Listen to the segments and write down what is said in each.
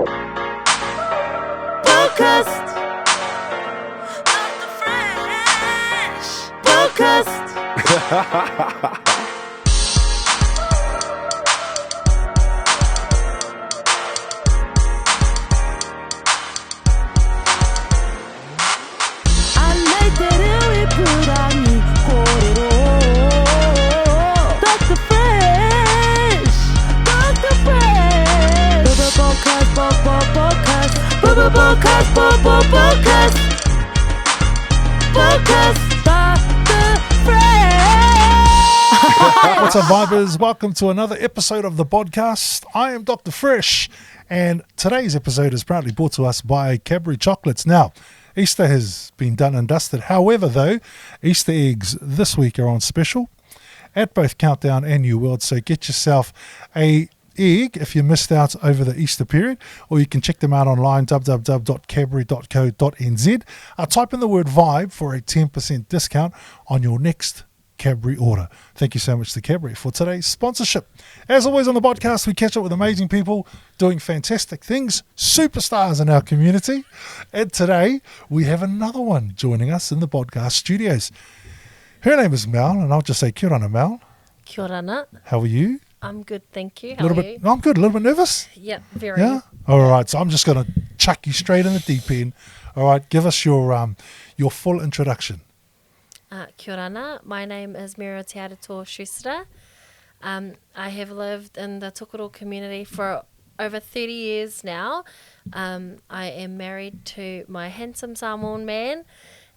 BODGAST. BODGAST. What's up, vibers? Welcome to another episode of the BODGAST. I am Dr. Fresh, and today's episode is proudly brought to us by Cadbury Chocolates. Now, Easter has been done and dusted. However, though, Easter eggs this week are on special at both Countdown and New World. So get yourself a egg if you missed out over the Easter period, or you can check them out online, www.cadbury.co.nz. Type in the word VIBE for a 10% discount on your next Cadbury order. Thank you so much to Cadbury for today's sponsorship. As always on the podcast, we catch up with amazing people doing fantastic things, superstars in our community. And today we have another one joining us in the BODGAST studios. Her name is Mel, and I'll just say kia ora, Mel. Kia ora. How are you? I'm good, thank you. How are you? I'm good. A little bit nervous? Yep, very. Yeah? All right, so I'm just going to chuck you straight in the deep end. All right, give us your full introduction. Kia ora. My name is Tearetoa Schuster. I have lived in the Tearetoa community for over 30 years now. I am married to my handsome Samoan man,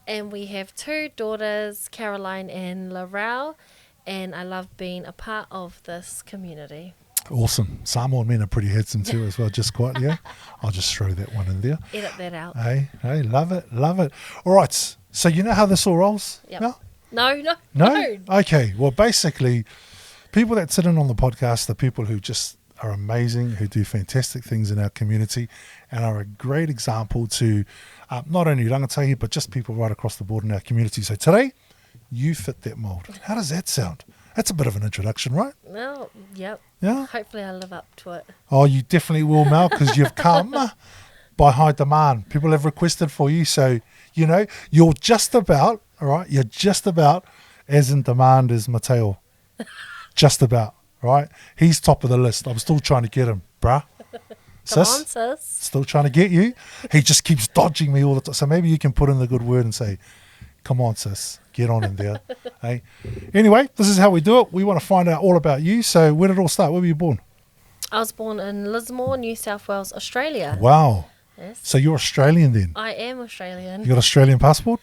and we have two daughters, Caroline and Laurel, and I love being a part of this community. Awesome. Samoan men are pretty handsome too as well, just quietly. Yeah? I'll just throw that one in there. Edit that out. Hey, love it. All right, so you know how this all rolls? Yep. No? No? Okay, well, basically, people that sit in on the podcast are people who just are amazing, who do fantastic things in our community and are a great example to not only rangatahi, but just people right across the board in our community. So today, you fit that mould. How does that sound? That's a bit of an introduction, right? Well, yep. Yeah? Hopefully I'll live up to it. Oh, you definitely will, Mel, because you've come by high demand. People have requested for you, so, you know, you're just about as in demand as Mateo. Just about, right? He's top of the list. I'm still trying to get him, bruh. Come on, sis. Still trying to get you. He just keeps dodging me all the time. So maybe you can put in the good word and say, come on, sis, get on in there. Hey. Anyway, this is how we do it. We want to find out all about you. So where did it all start? Where were you born? I was born in Lismore, New South Wales, Australia. Wow. Yes. So you're Australian then? I am Australian. You got an Australian passport?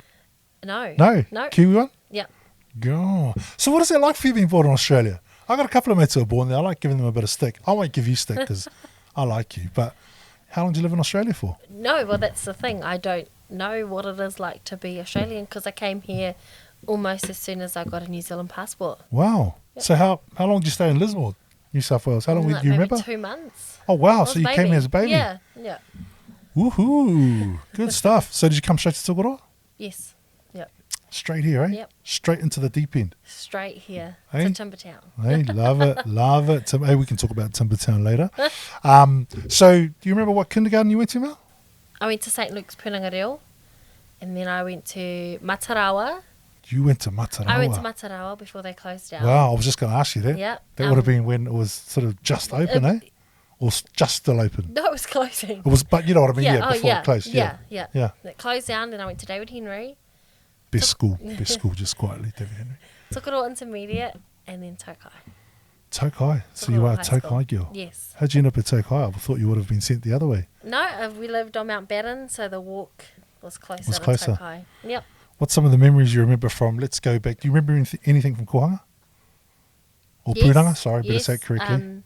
No. No? Kiwi one? Yep. God. So what is it like for you being born in Australia? I got a couple of mates who are born there. I like giving them a bit of stick. I won't give you stick because I like you. But how long do you live in Australia for? No, well, that's the thing. I don't know what it is like to be Australian because I came here almost as soon as I got a New Zealand passport. Wow. Yep. So how long did you stay in Lismore, New South Wales? How long do you remember? Maybe 2 months. Oh, wow. So you came here as a baby? Yeah. Woohoo. Good stuff. So did you come straight to Tearetoa? Yes. Yep. Straight here, eh? Yep. Straight into the deep end. Straight here Hey? to Timbertown. Hey, love it. Hey, we can talk about Timbertown later. So do you remember what kindergarten you went to, Mel? I went to St. Luke's Punangareo, and then I went to Matarawa. You went to Matarawa. I went to Matarawa before they closed down. Wow, I was just going to ask you that. Yep. That would have been when it was sort of just open, eh? Or just still open? No, it was closing. It was, but you know what I mean? Yeah, before it closed. Yeah. Yeah. It closed down, then I went to David Henry. Best school, just quietly, David Henry. Took it all intermediate, and then Tokai. Tokai. So you are a Tokai girl. Yes. How'd you end up at Tokai? I thought you would have been sent the other way. No, we lived on Mount Batten, so the walk was closer to Tokai. Yep. What's some of the memories you remember from? Let's go back. Do you remember anything from Kohanga? Or Yes, Puranga? Sorry, better yes. say it correctly.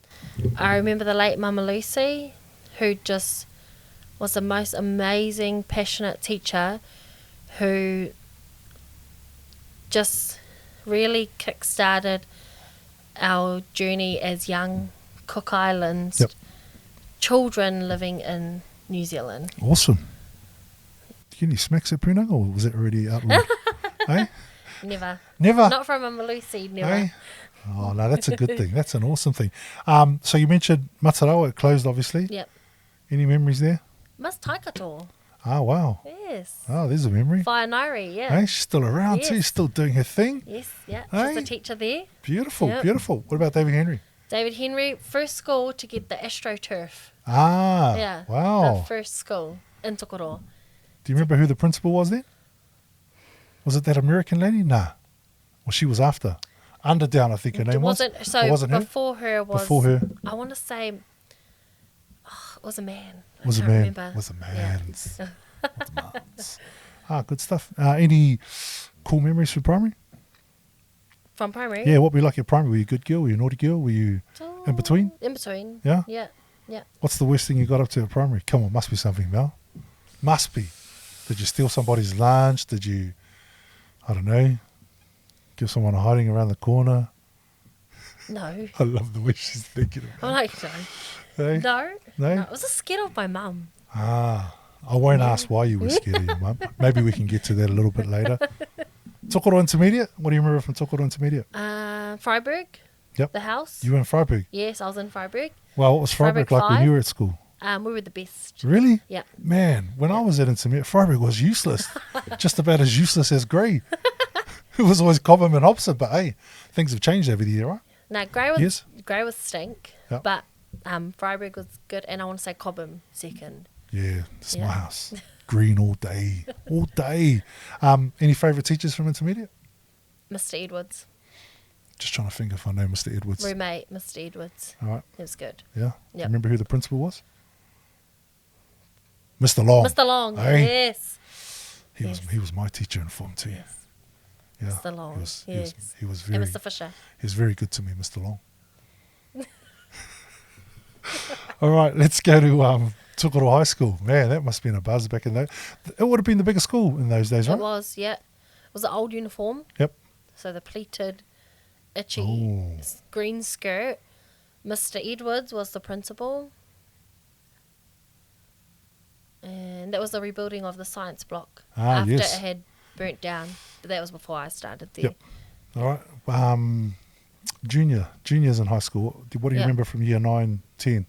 I remember the late Mama Lucy, who just was the most amazing, passionate teacher who just really kick-started our journey as young Cook Islands children living in New Zealand. Awesome. Did you get any smacks at Prenung, or was it already outlawed? Eh? Never. Never? Not from Mama Lucy, never. Eh? Oh, no, that's a good thing. That's an awesome thing. So you mentioned Matarawa, it closed, obviously. Yep. Any memories there? Miss Waikato. Oh, wow. Yes. Oh, there's a memory. Whainari, yeah. Hey, she's still around too, Yes. still doing her thing. Yes, yeah. Hey. She's a teacher there. Beautiful, Yep. beautiful. What about David Henry? David Henry, first school to get the AstroTurf. Ah, Yeah. The wow. first school in Tokoroa. Do you remember who the principal was then? Was it that American lady? Nah. Well, she was after. Underdown, I think her name was. So Or wasn't her? before her was. Before her. I want to say. It was a man. Was a I can't man. remember. Was a Yeah. man's. Was man's. Ah, good stuff. Any cool memories from primary? From primary. Yeah, what were you like at primary? Were you a good girl? Were you a naughty girl? Were you in between? In between. Yeah? Yeah. Yeah. What's the worst thing you got up to at primary? Come on, must be something, Mel. Must be. Did you steal somebody's lunch? Did you, I don't know, give someone a hiding around the corner? No. I love the way she's thinking I'm about like, no. it. Hey? No. No? It was a scared of my mum. Ah, I won't ask why you were scared of your mum. Maybe we can get to that a little bit later. Tokoro Intermediate? What do you remember from Tokoro Intermediate? Freiburg. Yep. The house. You were in Freiburg. Yes, I was in Freiburg. Well, what was Freiburg Freiburg like when 5? you were at school? We were the best. Really? Yeah. Man, when I was at Intermediate, Freiburg was useless. Just about as useless as Grey. It was always Cobham and Hobson, but hey, things have changed over the year, right? Now, Grey was Yes. Grey was stink, Yep. but Freiburg was good, and I want to say Cobham second. Yeah, it's my Yeah. house. Green all day. All day. Any favourite teachers from Intermediate? Mr. Edwards, Just trying to think if I know Mr. Edwards. roommate, Mr. Edwards. All right. He was good. Yeah. Do you Yep. remember who the principal was? Mr. Long. Mr. Long, Hey? yes. He was my teacher in Form 2. Yes. Yeah. Mr. Long, yes. He was And very Mr. Fisher. he was very good to me, Mr. Long. All right, let's go to Tokoro High School. Man, that must have been a buzz back in those. It would have been the biggest school in those days, right? It was, yeah. It was an old uniform. Yep. So the pleated, itchy Ooh. green skirt. Mr. Edwards was the principal. And that was the rebuilding of the science block Ah, after yes. it had burnt down. But that was before I started there. Yep. All right. Juniors in high school. What do you Yeah. remember from year 9, 10?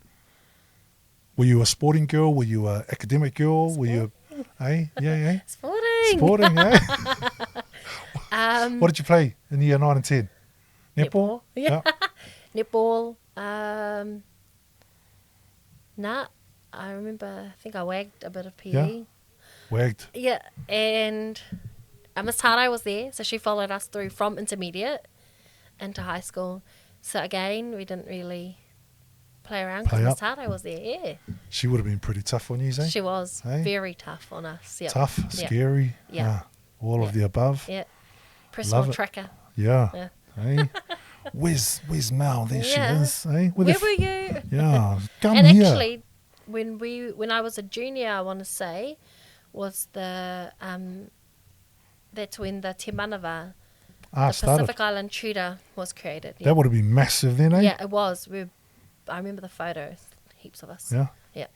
Were you a sporting girl? Were you a academic girl? Were you, yeah, Sporting. sporting, eh? Um, What did you play in year 9 and 10? Netball? Yeah. Yeah. Netball. I remember, I think I wagged a bit of PE. Yeah. Wagged. Yeah, and Miss Taro was there, so she followed us through from intermediate into high school. So again, we didn't really play around because Play Miss up. Taro was there. Yeah, She would have been pretty tough on you, eh? she was Hey? very tough on us. Yeah, Tough, Yeah. scary. Yeah. All of Yeah. the above. Yeah, personal Love it. tracker. Yeah. Yeah. Hey? Where's Mel? There Yeah. she is. Hey? With Where her were you? Yeah. Come And here. actually, when I was a junior, I want to say, was the that's when the Te Manawa, the started. Pacific Island Tudor, was created. Yeah, That would have been massive then, eh? yeah it was. I remember the photos, heaps of us. Yeah. Yeah.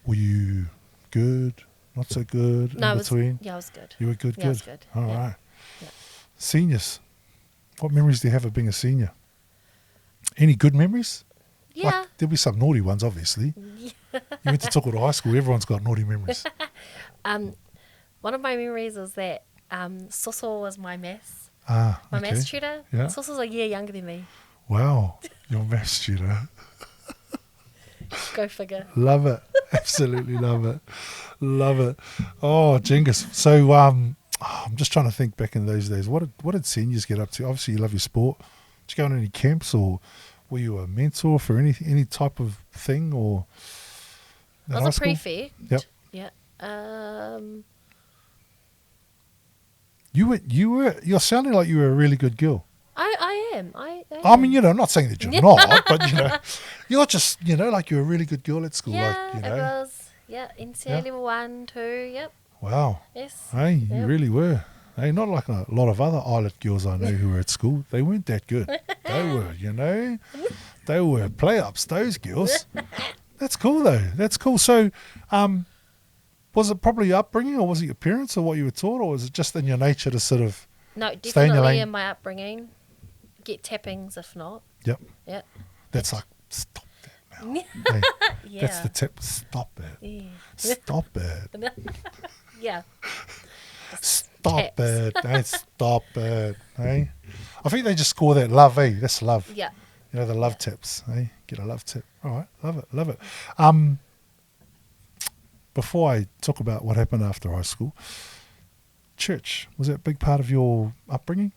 Were you good? Not so good? No, in between? I was good. You were good, Yeah, I was good. good. All Yeah. right. Yeah. Seniors. What memories do you have of being a senior? Any good memories? Yeah. Like, there'll be some naughty ones, obviously. You went to Tokoro High School, everyone's got naughty memories. One of my memories is that Soso was my maths Ah, okay. maths tutor. Yeah. Soso's a year younger than me. Wow, your maths tutor. Go figure. Love it. Absolutely love it. Love it. Oh, Genghis. So I'm just trying to think back in those days. What did seniors get up to? Obviously, you love your sport. Did you go on any camps, or were you a mentor for any type of thing? Or in I high was a school? prefect. Yep. Yeah. You're sounding like you were a really good girl. I am. I I mean, I'm not saying that you're not, but you're just, like you're a really good girl at school. Yeah, like, it was. Yeah, NCA Yeah. level 1, 2. Yep. Wow. Yes. Hey, you Yep. really were. Hey, not like a lot of other islet girls I know who were at school. They weren't that good. They were, they were play-ups, those girls. That's cool, though. That's cool. So, was it probably your upbringing, or was it your parents, or what you were taught, or was it just in your nature to sort of... No, Stay in your definitely lane. in my upbringing. Get tappings if not. Yep. Yep. That's like, stop that now. Hey, That's Yeah. the tip. Stop it. Yeah. Stop it. Yeah. Stop Tips. it. Hey, stop it. Hey? I think they just call that love, eh? That's love. Yeah. You know, the love Yeah. tips. Hey? Get a love tip. All right. Love it. Love it. Before I talk about what happened after high school, church, was that a big part of your upbringing?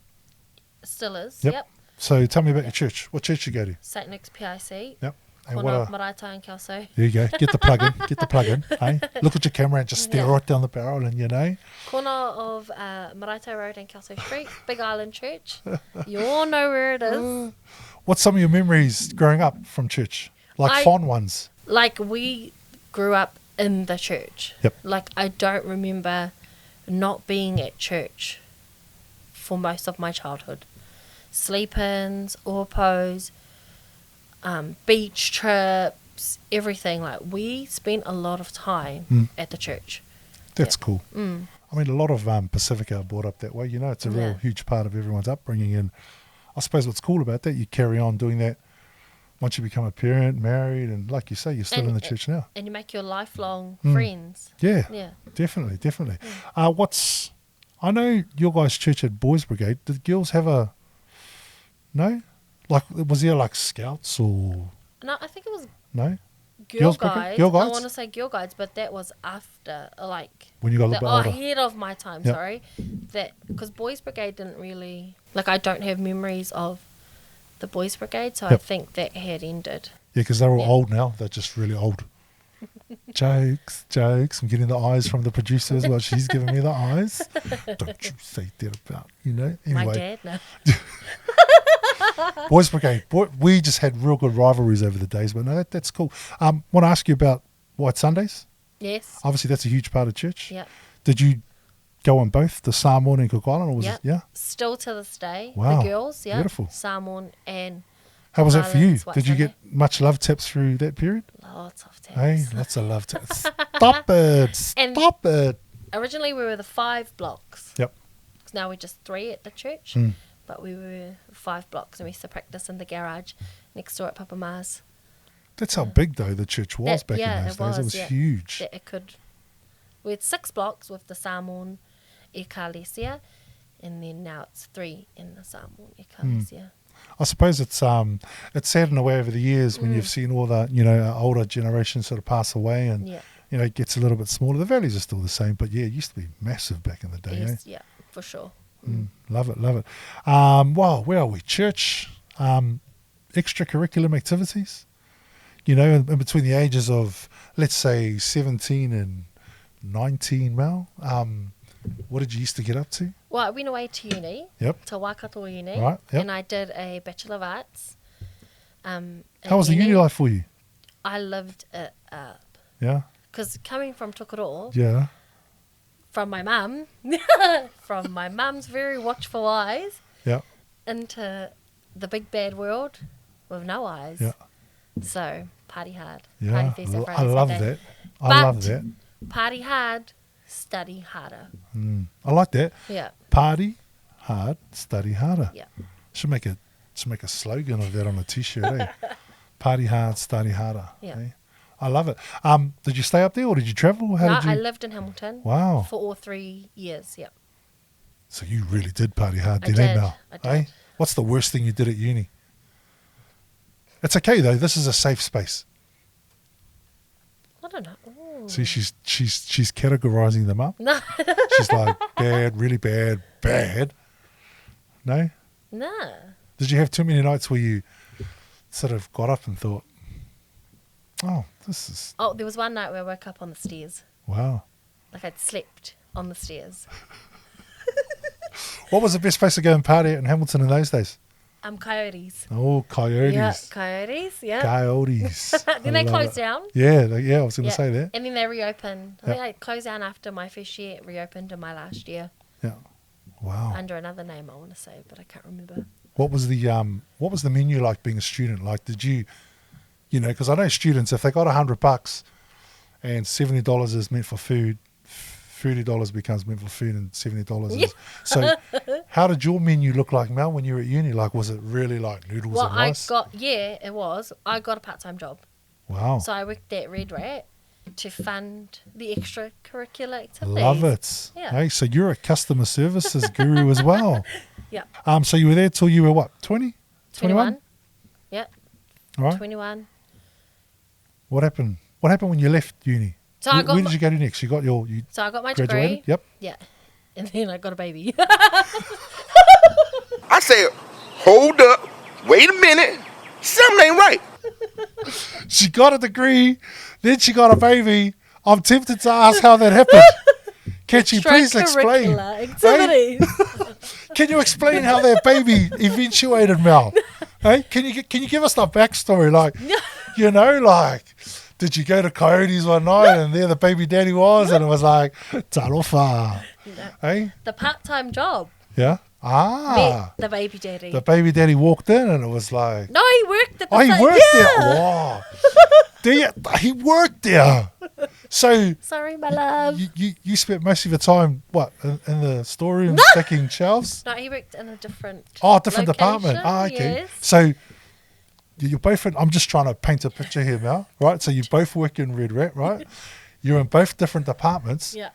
Still is. Yep. Yep. So tell me about your church. What church you go to? St. Nick's PIC. Yep. And Corner what of a, Maraetai and Kelso. there you go. Get the plug in. Get the plug in. Hey? Look at your camera and just stare Yeah. right down the barrel and you know. Corner of Maraetai Road and Kelso Street. Big Island Church. You all know where it is. What's some of your memories growing up from church? Like fond ones? Like, we grew up in the church. Yep. Like, I don't remember not being at church for most of my childhood. Sleep-ins, orpos, beach trips, everything. Like, we spent a lot of time at the church. That's Yeah. cool. I mean, a lot of Pacifica are brought up that way. You know, it's a real Yeah. huge part of everyone's upbringing. And I suppose what's cool about that, you carry on doing that once you become a parent, married, and like you say, you're still in the church now. And you make your lifelong friends. Yeah, Yeah. definitely, definitely. I know your guys' church had Boys Brigade. Did girls have a, no? Like, was there like scouts or, No, I think it was no? Girl Girls' Brigade? Guides. Girl I Guides? want to say Girl Guides, but that was after, like, When you got a little bit older. ahead of my time. Yep. Sorry, that because Boys Brigade didn't really like. I don't have memories of the Boys Brigade, so I Yep. think that had ended. Yeah, because they're all Yeah. old now. They're just really old. Jokes, jokes. I'm getting the eyes from the producer as well. She's giving me the eyes. Don't you say that about, you know. My Anyway, dad, no. Boys Brigade. We just had real good rivalries over the days, but no, that's cool. Want to ask you about White Sundays? Yes. Obviously, that's a huge part of church. Yep. Did you go on both, the Samoan and Cook Island, or was Yep. it, yeah? Still to this day, Wow. the girls, yeah, Beautiful. Samoan and How was that for you? Islands, White Did you get Sunday. much love tips through that period? lots of Hey, times. lots of love tips. Stop it. And- Stop it. Originally, we were the 5 blocks. Yep. 'Cause now we're just 3 at the church, Mm. but we were 5 blocks, and we used to practice in the garage next door at Papa Ma's. That's how big, though, the church was That- back yeah, in those it days. It was, was yeah. huge. That it could. We had 6 blocks with the Samoan Ekalesia, and then now it's 3 in the Samoan Ekalesia. I suppose it's sad in a way over the years when you've seen all the, you know, older generations sort of pass away and, Yeah. you know, it gets a little bit smaller. The values are still the same, but yeah, it used to be massive back in the day. Yes, yeah, for sure. Love it, love it. Well, where are we? Church, extracurriculum activities, you know, in between the ages of, let's say, 17 and 19, Mel. What did you used to get up to? Well, I went away to uni, Yep. to Waikato Uni, Right, yep. and I did a Bachelor of Arts. How was the uni life for you? I lived it up. Yeah, Because coming from Tearetoa, yeah, from my mum, from my mum's very watchful eyes, yeah, into the big bad world with no eyes. yeah, So, party hard. yeah. Party Thursday, I Friday, love Saturday. that. I But- love that. Party hard, study harder. I like that. Yeah, Party hard, study harder. yeah. Should make a slogan of that on a t-shirt. Eh? Party hard, study harder. Yeah. Eh? I love it. Did you stay up there or did you travel? How No, did you? I lived in Hamilton Wow. for all 3 years. Yeah. So you really did party hard, I didn't you, did, Mel? I Eh? did. What's the worst thing you did at uni? It's okay though. This is a safe space. I don't know. Ooh. See, she's categorizing them up. No, She's like bad, really bad, bad. No. no. Did you have too many nights where you sort of got up and thought, "Oh, this is Oh, there was one night where I woke up on the stairs. wow." Like I'd slept on the stairs. What was the best place to go and party at in Hamilton in those days? Coyotes. Oh, Coyotes. Yeah, coyotes. Yeah. Coyotes. Then I they love closed it. down. Yeah, I was going to Yeah. say that. And then they reopened. I Yeah. think they closed down after my first year. It reopened in my last year Yeah. Wow. under another name I want to say, but I can't remember. What was the menu like being a student? Like, did you know, because I know students, if they got $100 and $70 is meant for food, $30 becomes meant for food and $70 is. So how did your menu look like, Mel, when you were at uni? Like, was it really like noodles Well, and rice? it was. I got a part-time job. Wow. So I worked at Red Rat to fund the extracurricular activities. Love it. Yeah. Hey, so you're a customer services guru as well. Yeah. So you were there till you were what, 20? 21. Yeah. All right. 21. What happened? What happened when you left uni? So I got Where did you go to next? You my graduated? degree. Yep. Yeah. And then I got a baby. I said, hold up, wait a minute, something ain't right. She got a degree, then she got a baby. I'm tempted to ask how that happened. Can you please explain? Extracurricular activities. Can you explain how that baby eventuated, Mel? Hey, can you give us the backstory? Like, did you go to Coyotes one night and there the baby daddy was, and it was like tarofa? Hey, The part-time job. yeah. Met the baby daddy. The baby daddy walked in and it was like, No, he worked at the he site. worked Yeah. there. Wow. He worked there. So Sorry, my love. you spent most of your time in the storeroom stacking shelves? No, he worked in a different Different department. location, Okay. yes. So you're both I'm just trying to paint a picture here, Mel, right? So you both work in Red Rat, right? You're in both different departments. Yeah.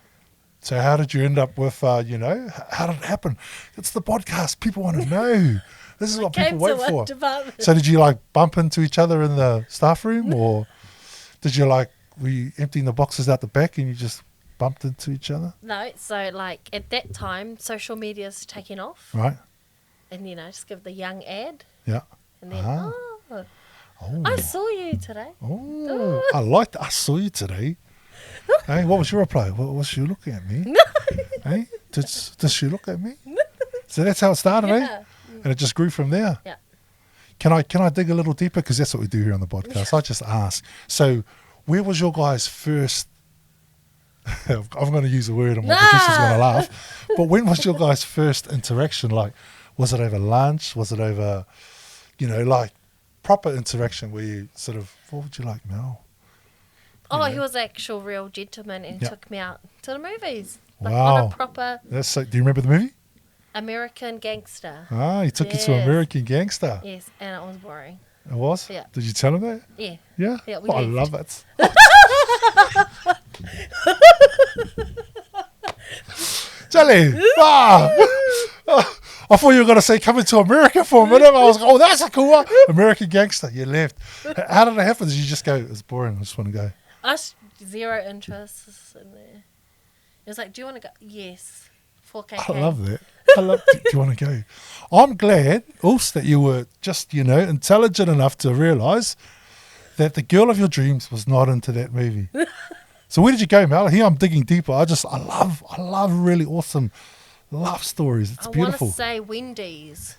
So how did you end up with, how did it happen? It's the podcast. People want to know. This is what people Came wait to one for. department. So did you bump into each other in the staff room, or did you were you emptying the boxes out the back and you just bumped into each other? No, so at that time, social media's taking off. Right. And, just give the young ad. Yeah. And then, Oh. I saw you today. Oh, I saw you today. Hey, what was your reply? Was she looking at me? Hey, does she look at me? So that's how it started, eh? Yeah. And it just grew from there. Yeah. Can I dig a little deeper? Because that's what we do here on the podcast. I just ask. So where was your guys' first... I'm going to use a word and my producer's going to laugh. But when was your guys' first interaction? Was it over lunch? Was it over, proper interaction where you sort of... What would you like, Mel? Oh, he was an actual real gentleman and Yeah. took me out to the movies. Wow. On a proper Do you remember the movie? American gangster. He took you to Yes. American Gangster. Yes, and it was boring. It was? Yeah. Did you tell him that? Yeah. Yeah? Yeah, we I left. love it. Jelly! I thought you were going to say coming to America for a minute. I was like, oh, that's a cool one. American Gangster. You left. How did it happen? Did you just go, it's boring, I just want to go? Us, zero interest in there. It was like, do you want to go? Yes. 4K. I love that. Do you want to go? I'm glad also that you were just, intelligent enough to realise that the girl of your dreams was not into that movie. So where did you go, Mel? Here I'm digging deeper. I love really awesome love stories. It's beautiful. I want to say Wendy's.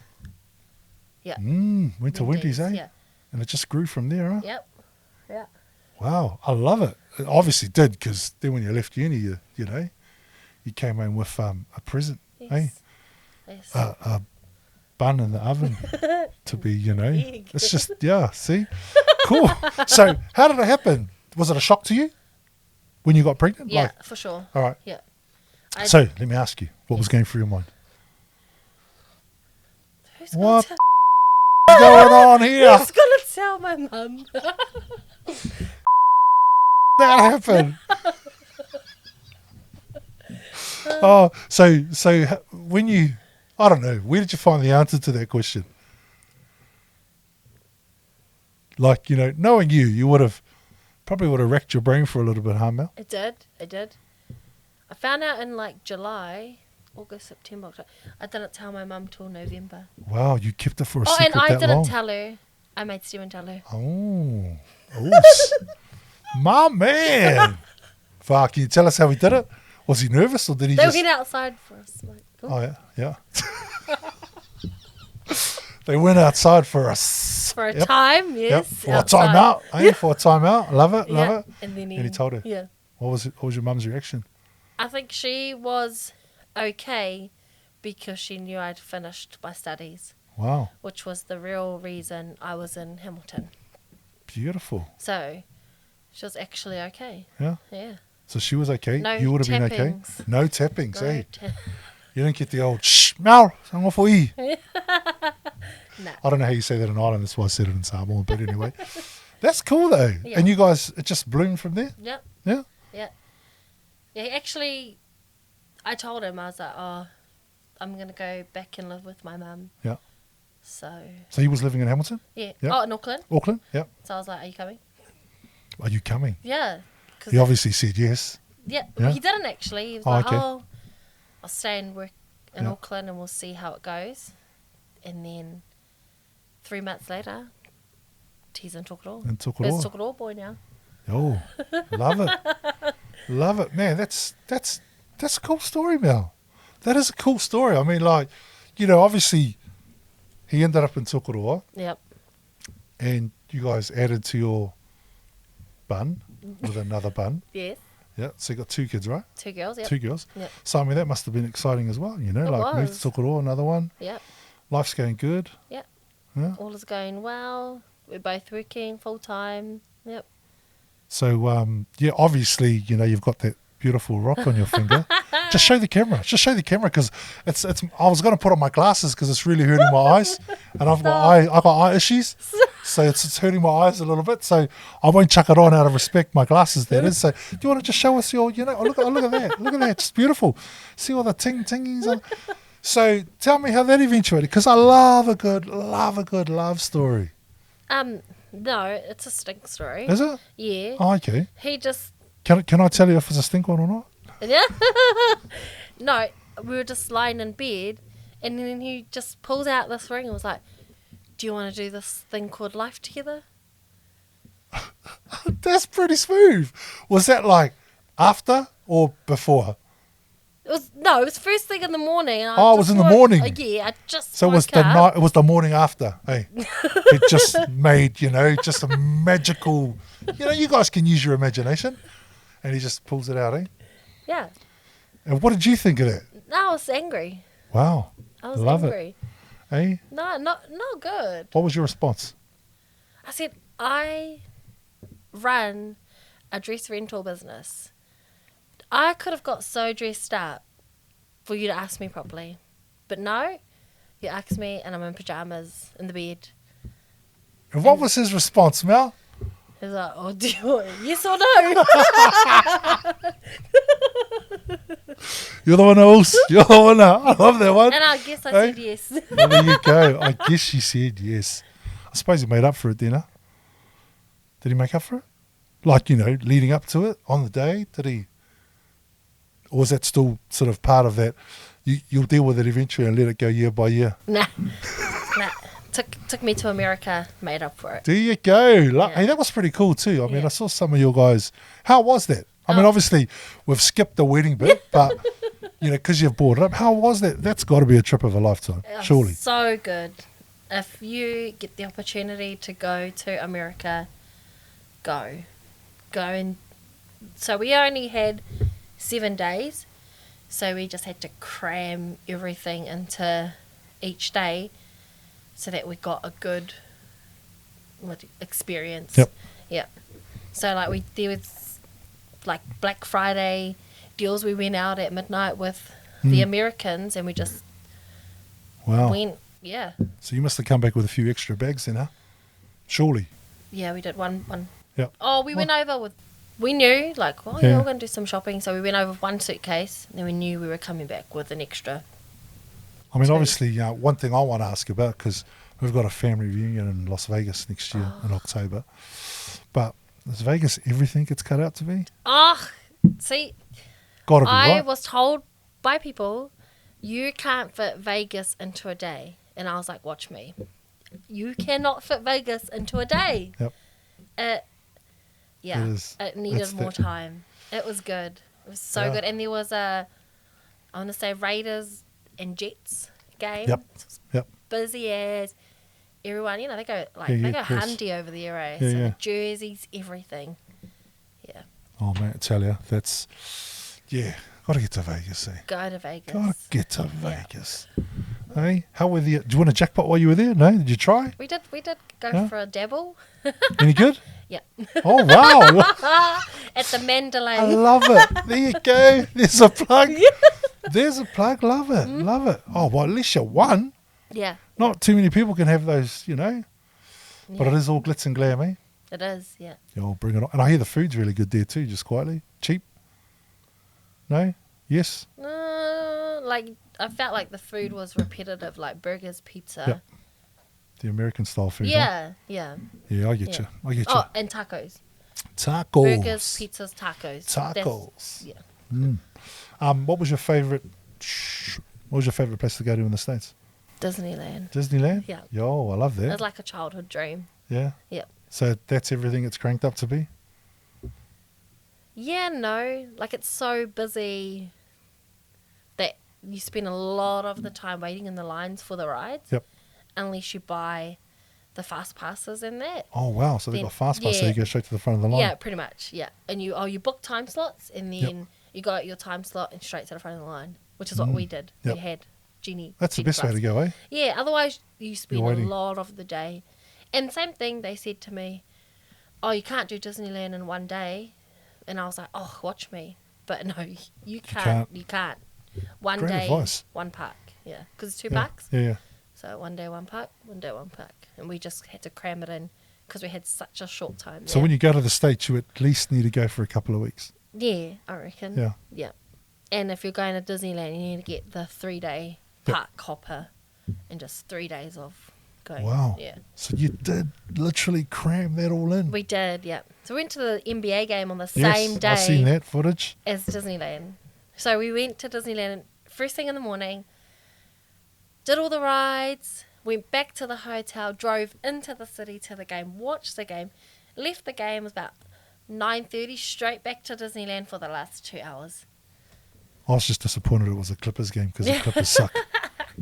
Yeah. Went to Wendy's, eh? Yeah. And it just grew from there, huh? Yep. Yeah. Wow, I love it. It obviously did, because then when you left uni, you came home with a present, eh? Yes. A bun in the oven to be, Egg. it's just, yeah, see? Cool. So how did it happen? Was it a shock to you when you got pregnant? Yeah, for sure. All right. Yeah. So let me ask you, what was going through your mind? Who's What Gonna What's going on here? who's gonna tell my mum? That happened. So when you, I don't know, where did you find the answer to that question? Knowing you would have racked your brain for a little bit, huh, Mel? It did. I found out in July, August, September, October. I didn't tell my mum till November. Wow, you kept it for a Oh, secret and I that didn't long. tell her. I made Steven tell her. Oh, my man. Fuck, can you tell us how he did it? Was he nervous or did he They just... went outside for a smoke. Oh, yeah. They went outside for a... For a time, yes. For a outside. time out. Eh? For a time out. Love it. Yeah. And then he told her. Yeah. What was your mum's reaction? I think she was okay because she knew I'd finished my studies, Wow. which was the real reason I was in Hamilton. Beautiful. So she was actually okay. Yeah. Yeah. So she was okay. No You would have been okay. tappings. No tappings, No eh? ta- You didn't get the old shh, Mel, I'm off for you. No. I don't know how you say that in Ireland. That's why I said it in Samoa. But anyway, That's cool though. Yeah. And you guys, it just bloomed from there? Yep. Yeah? Yeah. Yeah, actually, I told him, I was like, oh, I'm going to go back and live with my mum. Yeah. So, So he was living in Hamilton? yeah. Yeah. Oh, in Auckland. Auckland? Yeah. So I was like, are you coming? Are you coming? Yeah. 'Cause He obviously said yes. yeah. Yeah? He didn't actually. He was Oh, like, okay. oh, I'll stay and work in Yeah. Auckland and we'll see how it goes. And then 3 months later, he's in Tokoroa. In He's Tokoroa. Tokoroa boy now. Oh, love it. Love it. Man, that's a cool story, Mel. That is a cool story. I mean, like, you know, obviously he ended up in Tokoroa Yep. and you guys added to your bun with another bun. Yes. Yeah, so you got 2 kids, right? 2 girls. Yep. 2 girls. Yep. So, I mean, that must have been exciting as well, you know, It like moved was. to Tokoroa, another one. Yep. Life's going good. Yep. Yeah. All is going well. We're both working full time. Yep. So, yeah, obviously, you know, you've got that beautiful rock on your finger. Just show the camera. Just show the camera because it's. I was going to put on my glasses because it's really hurting my eyes, and I've got eye issues, so it's hurting my eyes a little bit. So I won't chuck it on out of respect. My glasses, that is. So do you want to just show us your? You know, look at that. Look at that. It's beautiful. See all the tingies on. So tell me how that eventuated because I love a good love story. No, it's a stink story. Is it? Yeah. Oh, okay. He just Can I tell you if it's a stink one or not? yeah. No, we were just lying in bed, and then he just pulls out this ring and was like, "Do you want to do this thing called life together?" That's pretty smooth. Was that like after or before? It was first thing in the morning. And Oh, it was in the morning. Yeah, I just So it was woke the up. night. It was the morning after. Hey, it just made just a magical. You guys can use your imagination, and he just pulls it out. Yeah. And what did you think of that? No, I was angry. Wow, I was love angry. it. Hey, No, not good. what was your response? I said, I run a dress rental business. I could have got so dressed up for you to ask me properly. But no, you asked me and I'm in pyjamas in the bed. And what was his response, Mel? He was like, oh, do you want yes or no? You're the one else. You're the winner. I love that one. And I guess I Hey? said yes. Well, there you go. I guess she said yes. I suppose he made up for it then, huh? Did he make up for it? Like, leading up to it on the day? Did he? Or was that still sort of part of that? You'll deal with it eventually and let it go year by year. Nah. Took me to America, made up for it. There you go. Yeah. Hey, that was pretty cool too. I mean, Yeah. I saw some of your guys. How was that? I mean, obviously, we've skipped the wedding bit, but, because you've brought it up, how was that? That's got to be a trip of a lifetime, It was surely. so good. If you get the opportunity to go to America, go. And so we only had 7 days, so we just had to cram everything into each day so that we got a good experience. Yep. Yep. So there was Black Friday deals. We went out at midnight with the Americans and we just Wow. went. Yeah. So you must have come back with a few extra bags then, huh? Surely. Yeah, we did one. Yep. Oh, we went over with. We knew, Yeah. we're going to do some shopping. So we went over with one suitcase, and then we knew we were coming back with an extra. I mean, obviously, one thing I want to ask about, because we've got a family reunion in Las Vegas next year in October. But is Vegas everything it's cut out to be? Oh, see, Got to be, I right? was told by people, you can't fit Vegas into a day. And I was like, watch me. You cannot fit Vegas into a day. Yep. Yeah, It's it needed more the- time. It was good. It was so Yeah. good. And there was I want to say Raiders and Jets game. Yep. It was Yep. busy as everyone, they go Yeah, they go of course. handy over there, eh? Yeah, So yeah. the jerseys, everything. Yeah. Oh, man, I tell you, that's, got to get to Vegas, eh? Go to Vegas. Got to get to Vegas. Hey, how were the, do you want a jackpot while you were there? No? Did you try? We did go Yeah. for a dabble. Any good? Yeah. Oh, wow. At the Mandalay. I love it. There you go. There's a plug. There's a plug. Love it. Love it. Oh, well, at least you won. Yeah. Not too many people can have those, But it is all glitz and glam, eh? It is, yeah. You'll bring it on. And I hear the food's really good there too, just quietly. Cheap? No? Yes? Like, I felt like the food was repetitive, like burgers, pizza. Yep. The American style food. Huh? Yeah, yeah. Yeah, I get Yeah. you. I get you. Oh, and tacos. Tacos. Burgers, pizzas, tacos. Tacos. Yeah. What was your favorite? What was your favorite place to go to in the States? Disneyland. Disneyland. Yeah. Yo, I love It that. was like a childhood dream. Yeah. Yep. So that's everything it's cranked up to be. Yeah, no. Like, it's so busy that you spend a lot of the time waiting in the lines for the rides. Yep. Unless you buy the fast passes and that. Oh wow! So they've Then- got fast pass, so yeah. you go straight to the front of the line. Yeah, pretty much. Yeah, and you book time slots, and then you got your time slot and straight to the front of the line, which is what we did. Yep. We had Genie. That's the Genie best way Plus. to go, eh? Yeah, otherwise you spend a waiting. lot of the day. And same thing, they said to me, "Oh, you can't do Disneyland in one day," and I was like, "Oh, watch me." But no, you can't. You can't. One Great day, advice. one park. Yeah, because it's two Yeah. parks. Yeah. So one day, one park. One day, one park, and we just had to cram it in because we had such a short time. So there. when you go to the States, you at least need to go for a couple of weeks. Yeah, I reckon. Yeah. Yeah. And if you're going to Disneyland, you need to get the 3-day Yep. park hopper and just 3 days of going. Wow. Yeah. So you did literally cram that all in. We did, yeah. So we went to the NBA game on the Yes, same day I've seen that footage. as Disneyland. So we went to Disneyland first thing in the morning, did all the rides, went back to the hotel, drove into the city to the game, watched the game, left the game, it was about 9:30, straight back to Disneyland for the last 2 hours. I was just disappointed it was a Clippers game because the Clippers suck.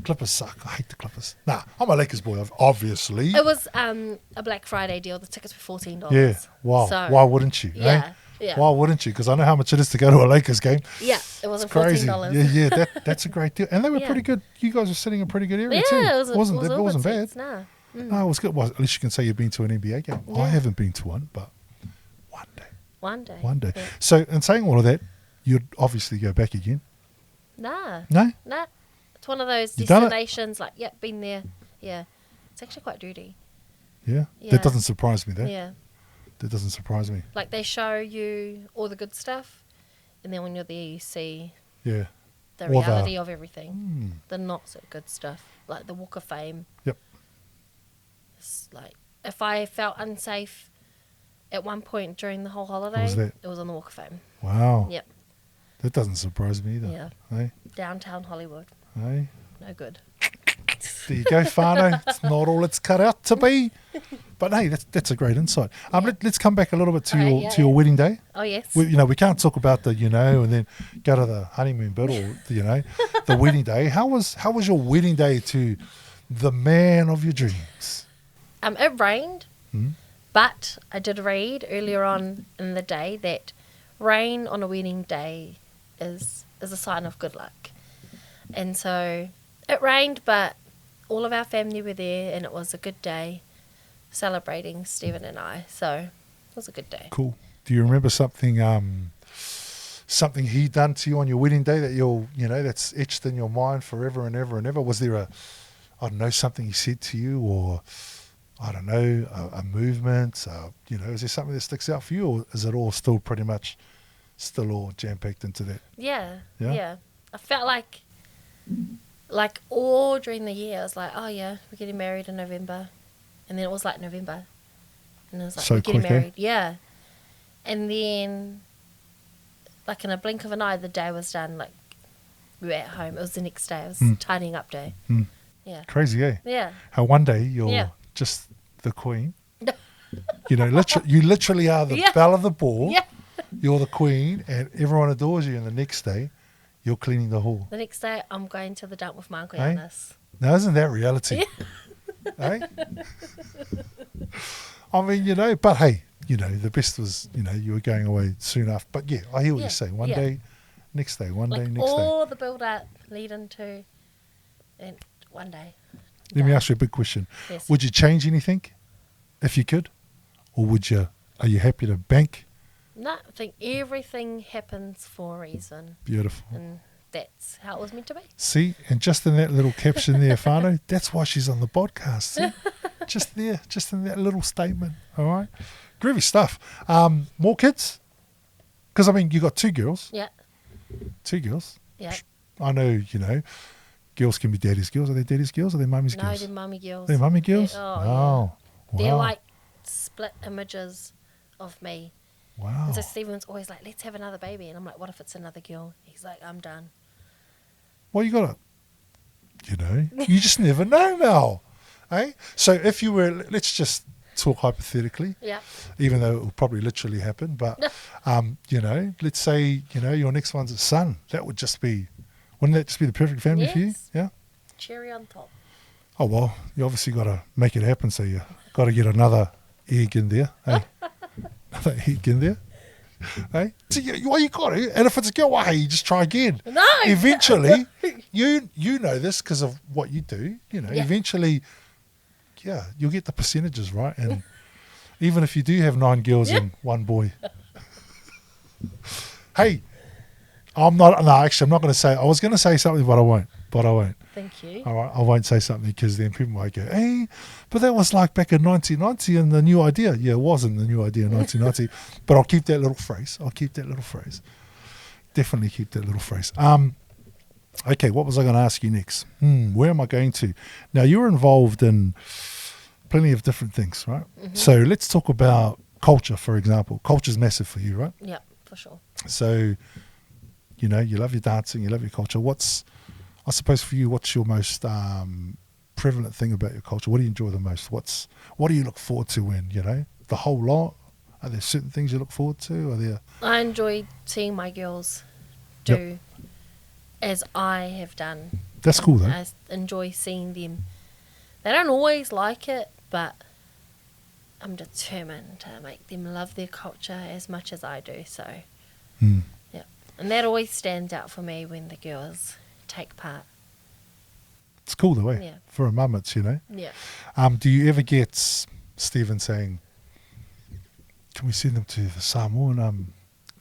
Clippers suck. I hate the Clippers. Nah, I'm a Lakers boy, obviously. It was a Black Friday deal. The tickets were $14. Yeah. Wow. So, Why wouldn't you? Yeah. Eh? Yeah. Why wouldn't you? Because I know how much it is to go to a Lakers game. Yeah. It wasn't Crazy. $14. Yeah. That's a great deal. And they were Yeah. pretty good. You guys were sitting in a pretty good area Yeah, too. it wasn't wasn't bad. seats, no. No, it was good. Well, at least you can say you've been to an NBA game. I Yeah. haven't been to one, but one day. One day. Yeah. So, in saying all of that, you'd obviously go back again. Nah. No? It's one of those You done it? destinations like, yep, been there. Yeah. It's actually quite dirty. Yeah? Yeah. That doesn't surprise me, Yeah. That doesn't surprise me. Like they show you all the good stuff, and then when you're there, you see Yeah. the Or the- reality of everything. The not so good stuff, like the Walk of Fame. Yep. It's like, if I felt unsafe at one point during the whole holiday, was that? it was on the Walk of Fame. Wow. Yep. That doesn't surprise me either. Yeah. Eh? Downtown Hollywood. Eh? No good. There you go, Fano. It's not all it's cut out to be. But hey, that's a great insight. Let's come back a little bit to Alright, your yeah, to your yeah. wedding day. Oh, yes. We can't talk about the and then go to the honeymoon bit or the wedding day. How was your wedding day to the man of your dreams? It rained, Hmm? but I did read earlier on in the day that rain on a wedding day is a sign of good luck. And so it rained, but all of our family were there, and it was a good day celebrating Stephen and I. So it was a good day. Cool. Do you remember something he done to you on your wedding day that that's etched in your mind forever and ever and ever? Was there something he said to you, or a movement? Is there something that sticks out for you, or is it all still pretty much all jam packed into that? Yeah. Yeah? I felt like all during the year, I was like, oh yeah, we're getting married in November. And then it was like November. And it was like, So we're getting quick, eh? married. Yeah. And then, like in a blink of an eye, the day was done. Like, we were at home. It was the next day. It was tidying up day. Mm. Yeah. Crazy, eh? Yeah. How one day you're Yeah. just the queen. You literally are the Yeah. belle of the ball. Yeah. You're the queen, and everyone adores you. And the next day, you're cleaning the hall. The next day, I'm going to the dump with my Uncle Eh? Giannis. Now, isn't that reality? Eh? I mean, but hey, the best was, you were going away soon after. But yeah, I hear what Yeah, you say. One yeah. day, next day, one day, Like next day. all the build up leading to, and one day. Let me done. ask you a big question. Yes. Would you change anything if you could? Or are you happy to bank? No, I think everything happens for a reason, Beautiful. and that's how it was meant to be. See, and just in that little caption there, Fano, that's why she's on the podcast. See? Just in that little statement. All right. Groovy stuff. More kids? Because, I mean, you got 2 girls. Yeah. 2 girls. Yeah. I know, girls can be daddy's girls. Are they daddy's girls or are they mummy's No, girls? they're mummy girls. They're mummy girls? Yeah. Wow. They're like split images of me. Wow. And so Stephen's always like, let's have another baby. And I'm like, what if it's another girl? He's like, I'm done. Well, you got to, you just never know, Mel. Eh? So if you were, let's just talk hypothetically, Yeah. even though it will probably literally happen, but, let's say, your next one's a son. That would just be, wouldn't that just be the perfect family for you? Yes. Yeah? Cherry on top. Oh, well, you obviously got to make it happen, so you got to get another egg in there. Eh? Another egg in there. Eh? So you got to, and if it's a girl, well, hey, you just try again. No! Eventually, you know this because of what you do, eventually, you'll get the percentages right, and even if you do have 9 girls and 1 boy. Hey, I'm not going to say, I was going to say something, but I won't. Thank you. All right, I won't say something because then people might go, hey, but that was like back in 1990 and the new idea. Yeah, it wasn't the new idea in 1990, but I'll keep that little phrase. Definitely keep that little phrase. Okay, what was I going to ask you next? Where am I going to? Now, you're involved in plenty of different things, right? Mm-hmm. So let's talk about culture, for example. Culture's massive for you, right? Yeah, for sure. So, you love your dancing, you love your culture. I suppose for you, what's your most prevalent thing about your culture? What do you enjoy the most? What do you look forward to when, the whole lot? Are there certain things you look forward to? I enjoy seeing my girls do as I have done. That's cool, though. I enjoy seeing them. They don't always like it, but I'm determined to make them love their culture as much as I do. So, yeah. And that always stands out for me when the girls take part. It's cool though, eh? Yeah. For a mum, it's, Yeah. Do you ever get Stephen saying, can we send them to the Samoa? And,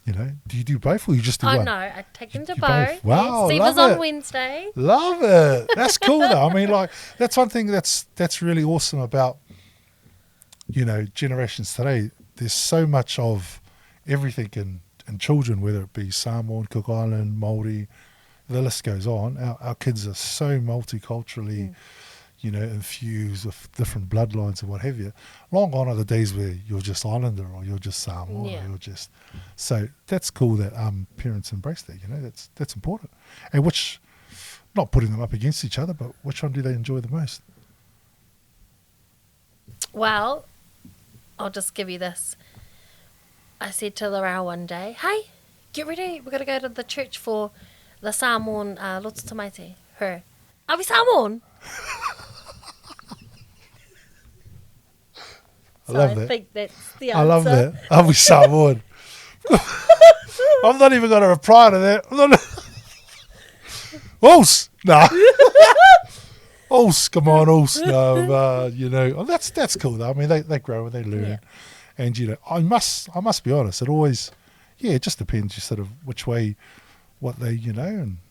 do you do both or you just do one? Oh, no, I take them to You both. Wow, Steve love is on it. Wednesday. Love it. That's cool though. I mean, like, that's one thing that's really awesome about, generations today. There's so much of everything in children, whether it be Samoan, Cook Island, Māori, the list goes on. Our kids are so multiculturally, infused with different bloodlines and what have you. Long gone are the days where you're just Islander or you're just Samoan or you're just... So that's cool that parents embrace that, that's important. And not putting them up against each other, but which one do they enjoy the most? Well, I'll just give you this. I said to Laurel one day, hey, get ready. We're going to go to the church for the Samoan Lots Tamaiti. Her. Are we Samoan? I love I that. think that's the answer. I love that. Are we Samoan? I'm not even going to reply to that. I'm not... Oos! Nah. Oos, come on, Oos. No, that's cool though. I mean, they grow and they learn. Yeah. And, I must be honest, it always, it just depends sort of which way, what they,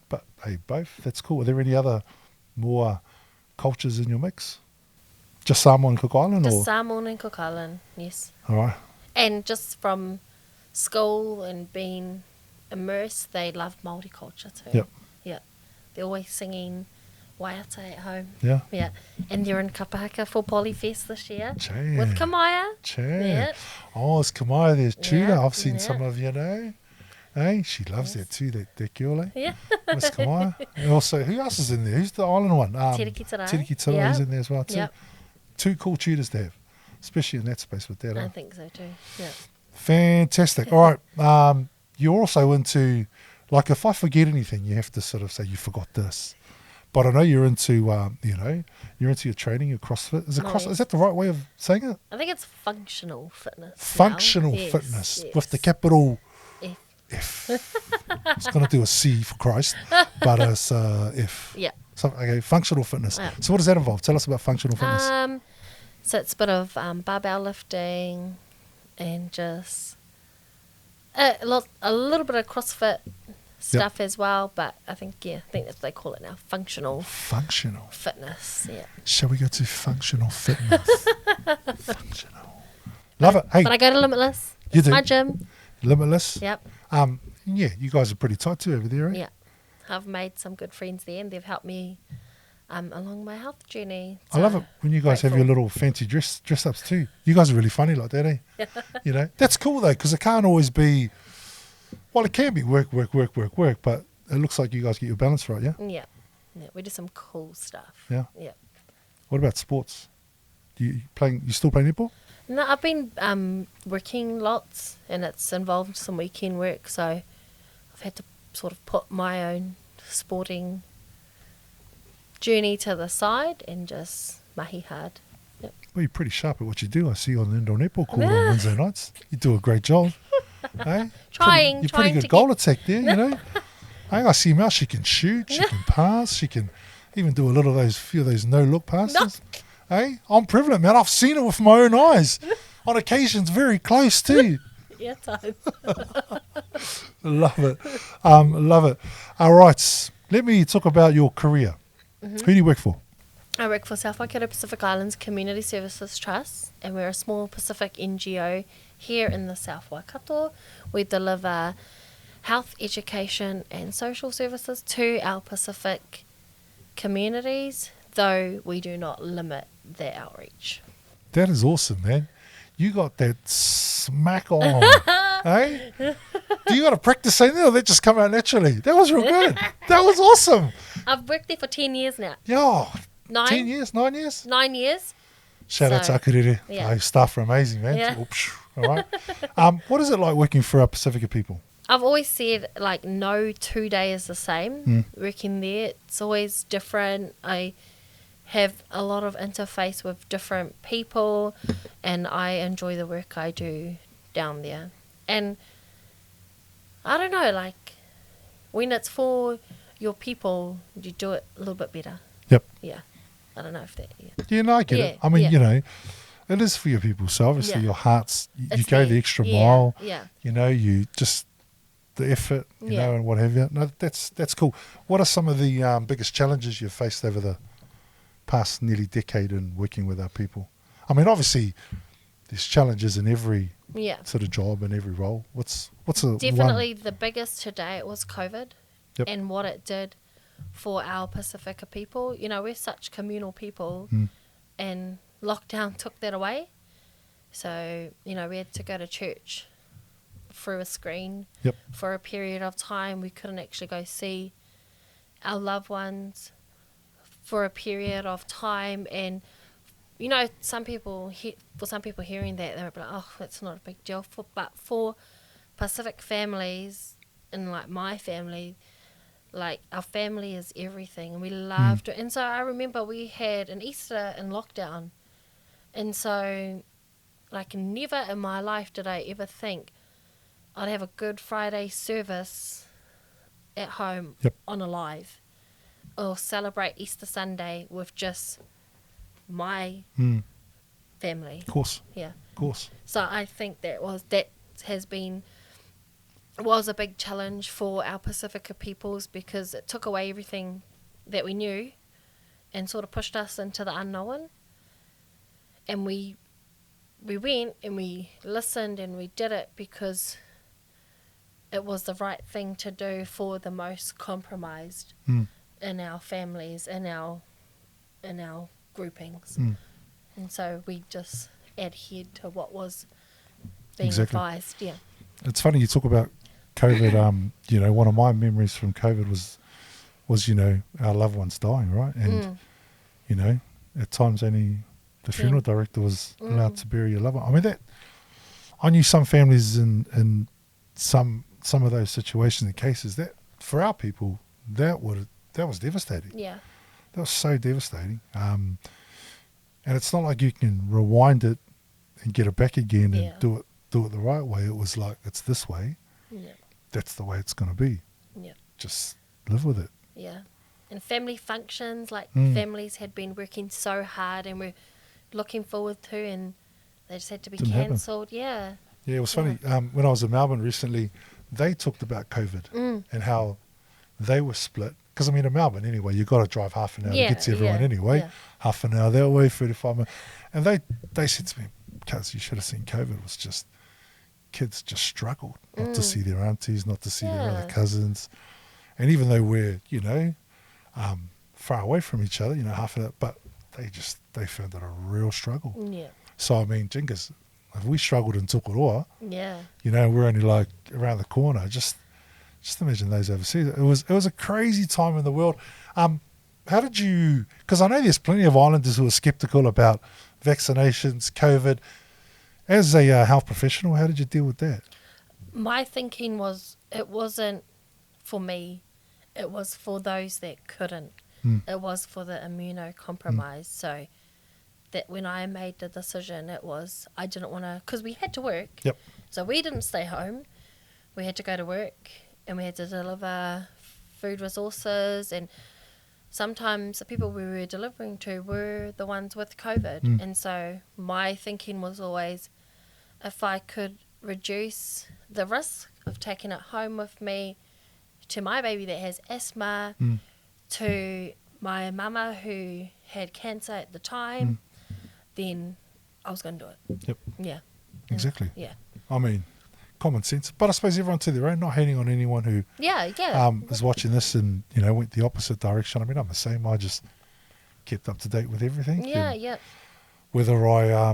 but hey, both, that's cool. Are there any other more cultures in your mix? Just Samoan and Cook Island? Just Samoan and Cook Island, yes. All right. And just from school and being immersed, they love Māori culture too. Yep. Yeah. They're always singing Waiata at home. Yeah. Yeah. And they're in Kapahaka for Polyfest this year. Chan. With Kamaya. Chan. Yeah. Oh, it's Kamaya. There's Tuna. Yeah, I've seen yeah. some of, Hey, she loves that too, that girl, eh? Yeah. Miss Kamaya. And also, who else is in there? Who's the island one? Terekitere. Terekitere Yeah. is in there as well too. Yeah. 2 cool tutors to have, especially in that space with that. I think so too. Yeah. Fantastic. All right. You're also into, like, if I forget anything, you have to sort of say you forgot this. But I know you're into, you're into your training, your CrossFit. Is it Nice. Is that the right way of saying it? I think it's functional fitness. Functional now. Yes, fitness yes. with the capital F. F. I was going to do a C for Christ, but it's F. Yeah. So, okay, functional fitness. Yeah. So what does that involve? Tell us about functional fitness. So it's a bit of barbell lifting and just a little bit of CrossFit stuff as well. But I think that's what they call it now. Functional fitness. Yeah. Shall we go to functional fitness? Functional. Love it. Hey, But I go to Limitless. You It's do? my gym. Limitless. Yep. Yeah, you guys are pretty tight too over there, eh? Yeah. I've made some good friends there, and they've helped me along my health journey. I love So, it when you guys have your grateful. little fancy dress ups too. You guys are really funny like that, eh? You know, that's cool though, because it can't always be. Well, it can be work, but it looks like you guys get your balance right, yeah. Yeah. Yeah. We do some cool stuff. Yeah. Yeah. What about sports? You still playing netball? No, I've been working lots, and it's involved some weekend work, so I've had to sort of put my own sporting journey to the side and just mahi hard. Yep. Well, you're pretty sharp at what you do. I see you on the indoor netball court on Wednesday nights. You do a great job. Eh? Trying You're to pretty good get- goal attack there, you know. I see Mel, she can shoot, she can pass, she can even do few of those no-look passes. Hey, I'm privileged, man. I've seen it with my own eyes. On occasions, very close too. Yeah, time. Love it. Love it. All right. Let me talk about your career. Mm-hmm. Who do you work for? I work for South Waikato Pacific Islands Community Services Trust, and we're a small Pacific NGO here in the South Waikato. We deliver health, education and social services to our Pacific communities, though we do not limit their outreach. That is awesome, man. You got that smack on. Hey? Do you got to practice saying that, or that just come out naturally? That was real good. That was awesome. I've worked there for 10 years now. Yeah. 9 9 years? 9 years. Shout out to So, Akurere. yeah. Hey, staff are amazing, man. Yeah. Oh, phew. All right. What is it like working for our Pacifica people? I've always said, like, no 2 days the same working there. It's always different. I have a lot of interface with different people, and I enjoy the work I do down there. And I don't know, like, when it's for your people, you do it a little bit better. Yep. Yeah. I don't know if that, yeah. Yeah, no, I get it. Yeah, I mean, yeah. you know, it is for your people. So obviously Yeah. your hearts, you It's go there. the extra Yeah, mile. yeah. You know, you just the effort, you Yeah. know, and what have you. No, that's cool. What are some of the biggest challenges you've faced over the past nearly decade in working with our people? I mean, obviously, there's challenges in every Yeah. sort of job and every role. What's a Definitely the biggest today was COVID Yep. and what it did for our Pacifica people. You know, we're such communal people, and lockdown took that away. So, you know, we had to go to church through a screen Yep. for a period of time. We couldn't actually go see our loved ones for a period of time. And, you know, some people, for some people hearing that, they would be like, oh, that's not a big deal. But for Pacific families, and like my family, like our family is everything, and we loved it. And so I remember we had an Easter in lockdown, and so like never in my life did I ever think I'd have a Good Friday service at home Yep. on a live, or celebrate Easter Sunday with just my family. Of course, Yeah. of course. So I think that was a big challenge for our Pacifica peoples, because it took away everything that we knew and sort of pushed us into the unknown. And we went and we listened and we did it because it was the right thing to do for the most compromised in our families, in our groupings. And so we just adhered to what was being Exactly. advised. Yeah. It's funny you talk about COVID. You know, one of my memories from COVID was you know, our loved ones dying, right? And you know, at times only the funeral director was allowed to bury your loved one. I mean, that I knew some families in some of those situations and cases that for our people that was devastating. Yeah. That was so devastating. And it's not like you can rewind it and get it back again and Yeah. do it the right way. It was like, it's this way. Yeah. That's the way it's going to be. Yeah. Just live with it. Yeah. And family functions, like families had been working so hard and we're looking forward to, and they just had to be Didn't happen. cancelled. Yeah. Yeah, it was funny. When I was in Melbourne recently, they talked about COVID and how they were split. Because, I mean, in Melbourne, anyway, you've got to drive half an hour Yeah, to get to everyone yeah, anyway. yeah. Half an hour that way, 35 minutes. And they said to me, because you should have seen COVID was just, kids just struggled not to see their aunties, not to see their other cousins. And even though we're, far away from each other, half of that, but they found it a real struggle. Yeah. So, I mean, Jingas, if we struggled in Tukuroa, Yeah. we're only like around the corner. Just imagine those overseas. It was a crazy time in the world. How did you, because I know there's plenty of islanders who are skeptical about vaccinations, COVID. As a health professional, how did you deal with that? My thinking was it wasn't for me. It was for those that couldn't. It was for the immunocompromised. So that when I made the decision, it was I didn't want to, because we had to work. Yep. So we didn't stay home. We had to go to work and we had to deliver food resources, and sometimes the people we were delivering to were the ones with COVID. And so my thinking was always, if I could reduce the risk of taking it home with me to my baby that has asthma, to my mama who had cancer at the time, then I was going to do it. Yep. Yeah. Exactly. Yeah. I mean, common sense. But I suppose everyone to their own, not hating on anyone who Yeah. is watching this and, went the opposite direction. I mean, I'm the same. I just kept up to date with everything. Yeah. And Yeah. whether I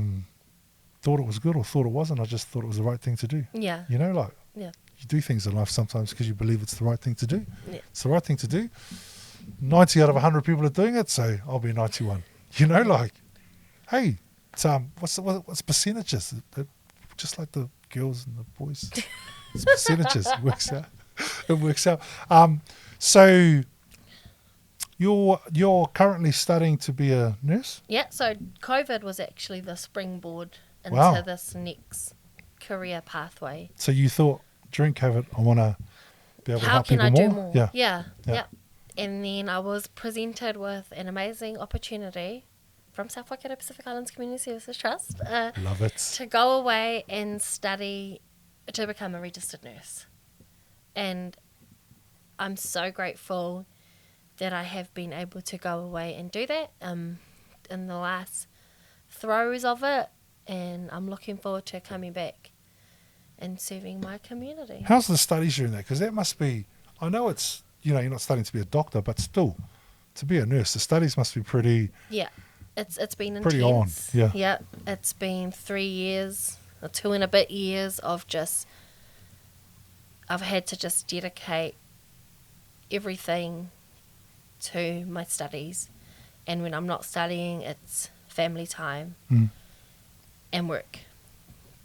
thought it was good or thought it wasn't, I just thought it was the right thing to do. Yeah. Yeah. Yeah. You do things in life sometimes because you believe it's the right thing to do. Yeah. It's the right thing to do. 90 out of 100 people are doing it, so I'll be 91. Hey, it's, what's percentages? Just like the girls and the boys. It's percentages. It works out. It works out. So you're currently studying to be a nurse? Yeah, so COVID was actually the springboard into Wow. this next career pathway. So you thought during COVID, I want to be able to How help can people I more? do more? Yeah. Yeah. Yeah. Yep. And then I was presented with an amazing opportunity from South Waikato Pacific Islands Community Services Trust Love it. to go away and study to become a registered nurse. And I'm so grateful that I have been able to go away and do that in the last throes of it. And I'm looking forward to coming back and serving my community. How's the studies during that? Because that must be, I know it's, you're not studying to be a doctor, but still, to be a nurse, the studies must be pretty... Yeah, it's been Pretty intense. on, yeah. Yeah, it's been 3 years, or 2 and a bit years of just, I've had to just dedicate everything to my studies. And when I'm not studying, it's family time and work.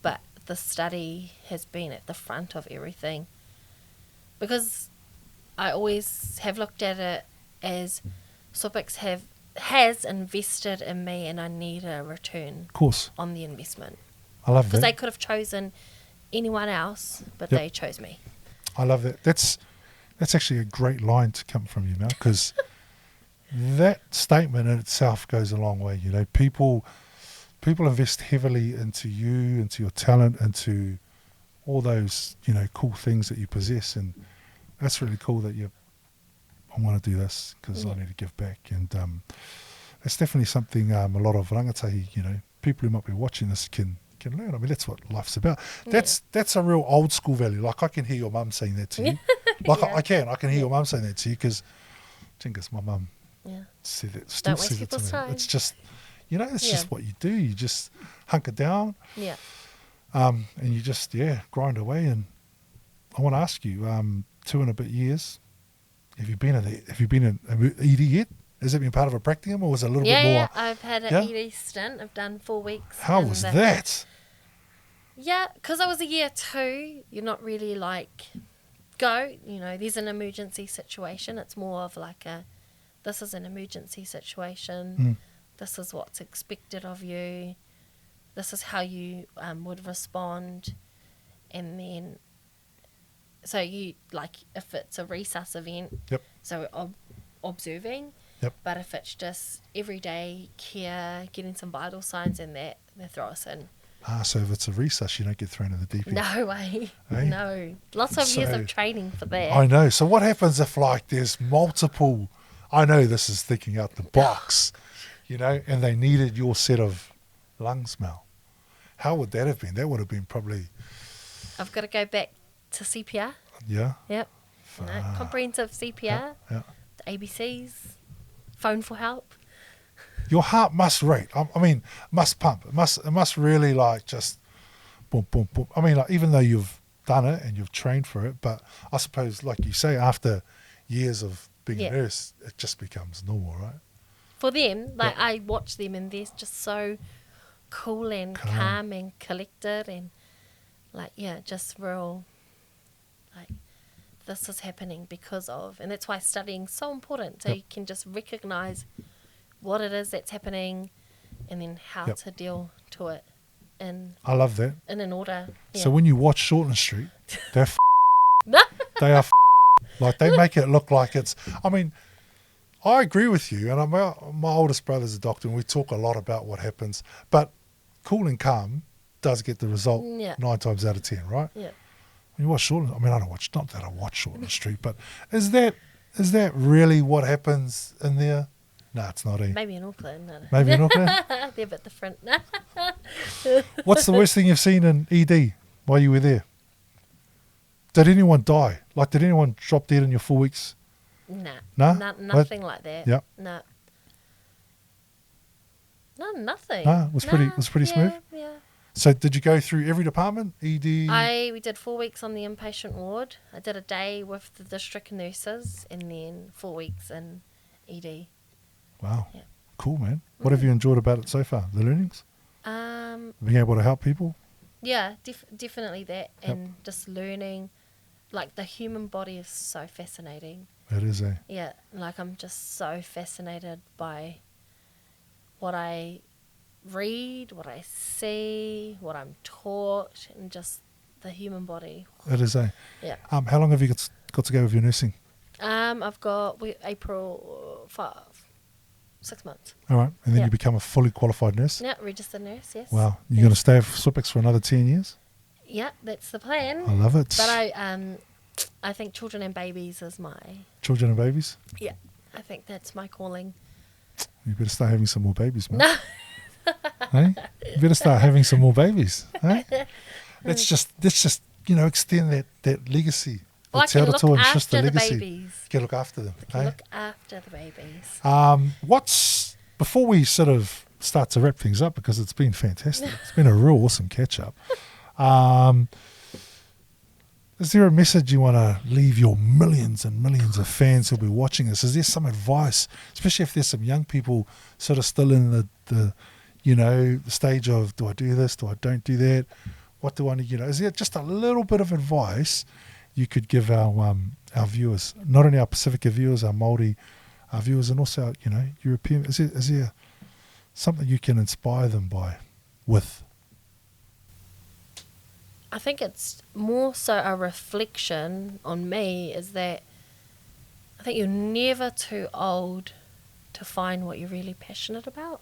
But the study has been at the front of everything, because I always have looked at it as Sopix has invested in me, and I need a return Of course. on the investment. I love Because that. they could have chosen anyone else, but Yep. they chose me. I love that. That's actually a great line to come from you, Mel, because that statement in itself goes a long way. People invest heavily into you, into your talent, into all those, cool things that you possess, and that's really cool that I want to do this because I need to give back. And it's definitely something a lot of rangatahi, people who might be watching this can learn. I mean, that's what life's about. That's a real old school value. Like, I can hear your mum saying that to you. Like, Yeah. I can hear your mum saying that to you because, my mum Yeah. said that, still Don't waste says it to people's me. time. It's just, it's Yeah. just what you do. You just hunker down Yeah. and you just, grind away. And I want to ask you, 2 and a bit years, have you been in ED yet? Has it been part of a practicum, or was it a little bit more? Yeah, I've had an Yeah? ED stint. I've done 4 weeks. How in was the- that? Yeah, because I was a year 2, you're not really like, go, there's an emergency situation. It's more of like this is an emergency situation. This is what's expected of you. This is how you would respond. And then, so you, like, if it's a resus event, Yep. so observing. Yep. But if it's just everyday care, getting some vital signs and that, they throw us in. So if it's a resus, you don't get thrown in the deep end. No way. Eh? No. Lots of years So- of training for that. I know. So what happens if, like, there's multiple, I know this is thinking out the box, and they needed your set of lungs, Mel. How would that have been? That would have been probably, I've got to go back to CPR. yeah. Yep. Comprehensive CPR, Yeah. the ABCs, phone for help. Your heart must rate. I mean, must pump. It must really like just boom, boom, boom. I mean, like even though you've done it and you've trained for it, but I suppose, like you say, after years of being a nurse, it just becomes normal, right? For them, like I watch them and they're just so cool and calm and collected and like, just real, like, this is happening because of, and that's why studying is so important. So you can just recognize what it is that's happening and then how to deal to it. And I love that. in an order. So when you watch Shortland Street, they're they are like they make it look like it's. I mean, I agree with you, and my oldest brother's a doctor, and we talk a lot about what happens. But cool and calm does get the result 9 times out of 10, right? Yeah. When you watch Shortland, I mean, not that I watch Shortland Street, but is that really what happens in there? No, it's not. Maybe in Auckland. No. Maybe in Auckland. They're a bit different. What's the worst thing you've seen in ED while you were there? Did anyone die? Like, did anyone drop dead in your 4 weeks? Nah. No? Nothing like that. Yeah. No. No, nothing. No, it was pretty smooth. Yeah. So did you go through every department? ED? We did 4 weeks on the inpatient ward. I did a day with the district nurses and then 4 weeks in ED. Wow. Yeah. Cool, man. What have you enjoyed about it so far? The learnings? Being able to help people? Yeah, definitely that. And just learning, like the human body is so fascinating. It is, eh? Yeah, like I'm just so fascinated by what I read, what I see, what I'm taught, and just the human body. It is, eh? Yeah. How long have you got to go with your nursing? I've got April 6 months. All right. And then Yeah. you become a fully qualified nurse? Yeah, registered nurse, yes. Wow. You're going to stay with Swipix for another 10 years? Yeah, that's the plan. I love it. But I think children and babies is my, Children and babies? yeah, I think that's my calling. You better start having some more babies, man. No. Hey? You better start having some more babies. Hey? Let's just extend that legacy. Well, I can look Tearetoa and after Schuster the legacy. babies. Can look after them. I can Hey? look after the babies. Before we sort of start to wrap things up, because it's been fantastic. It's been a real awesome catch up. Is there a message you want to leave your millions and millions of fans who'll be watching this? Is there some advice, especially if there's some young people sort of still in the stage of, do I do this? Do I don't do that? What do I need? Is there just a little bit of advice you could give our viewers, not only our Pacifica viewers, our Māori viewers, and also European? Is there something you can inspire them with? I think it's more so a reflection on me is that I think you're never too old to find what you're really passionate about.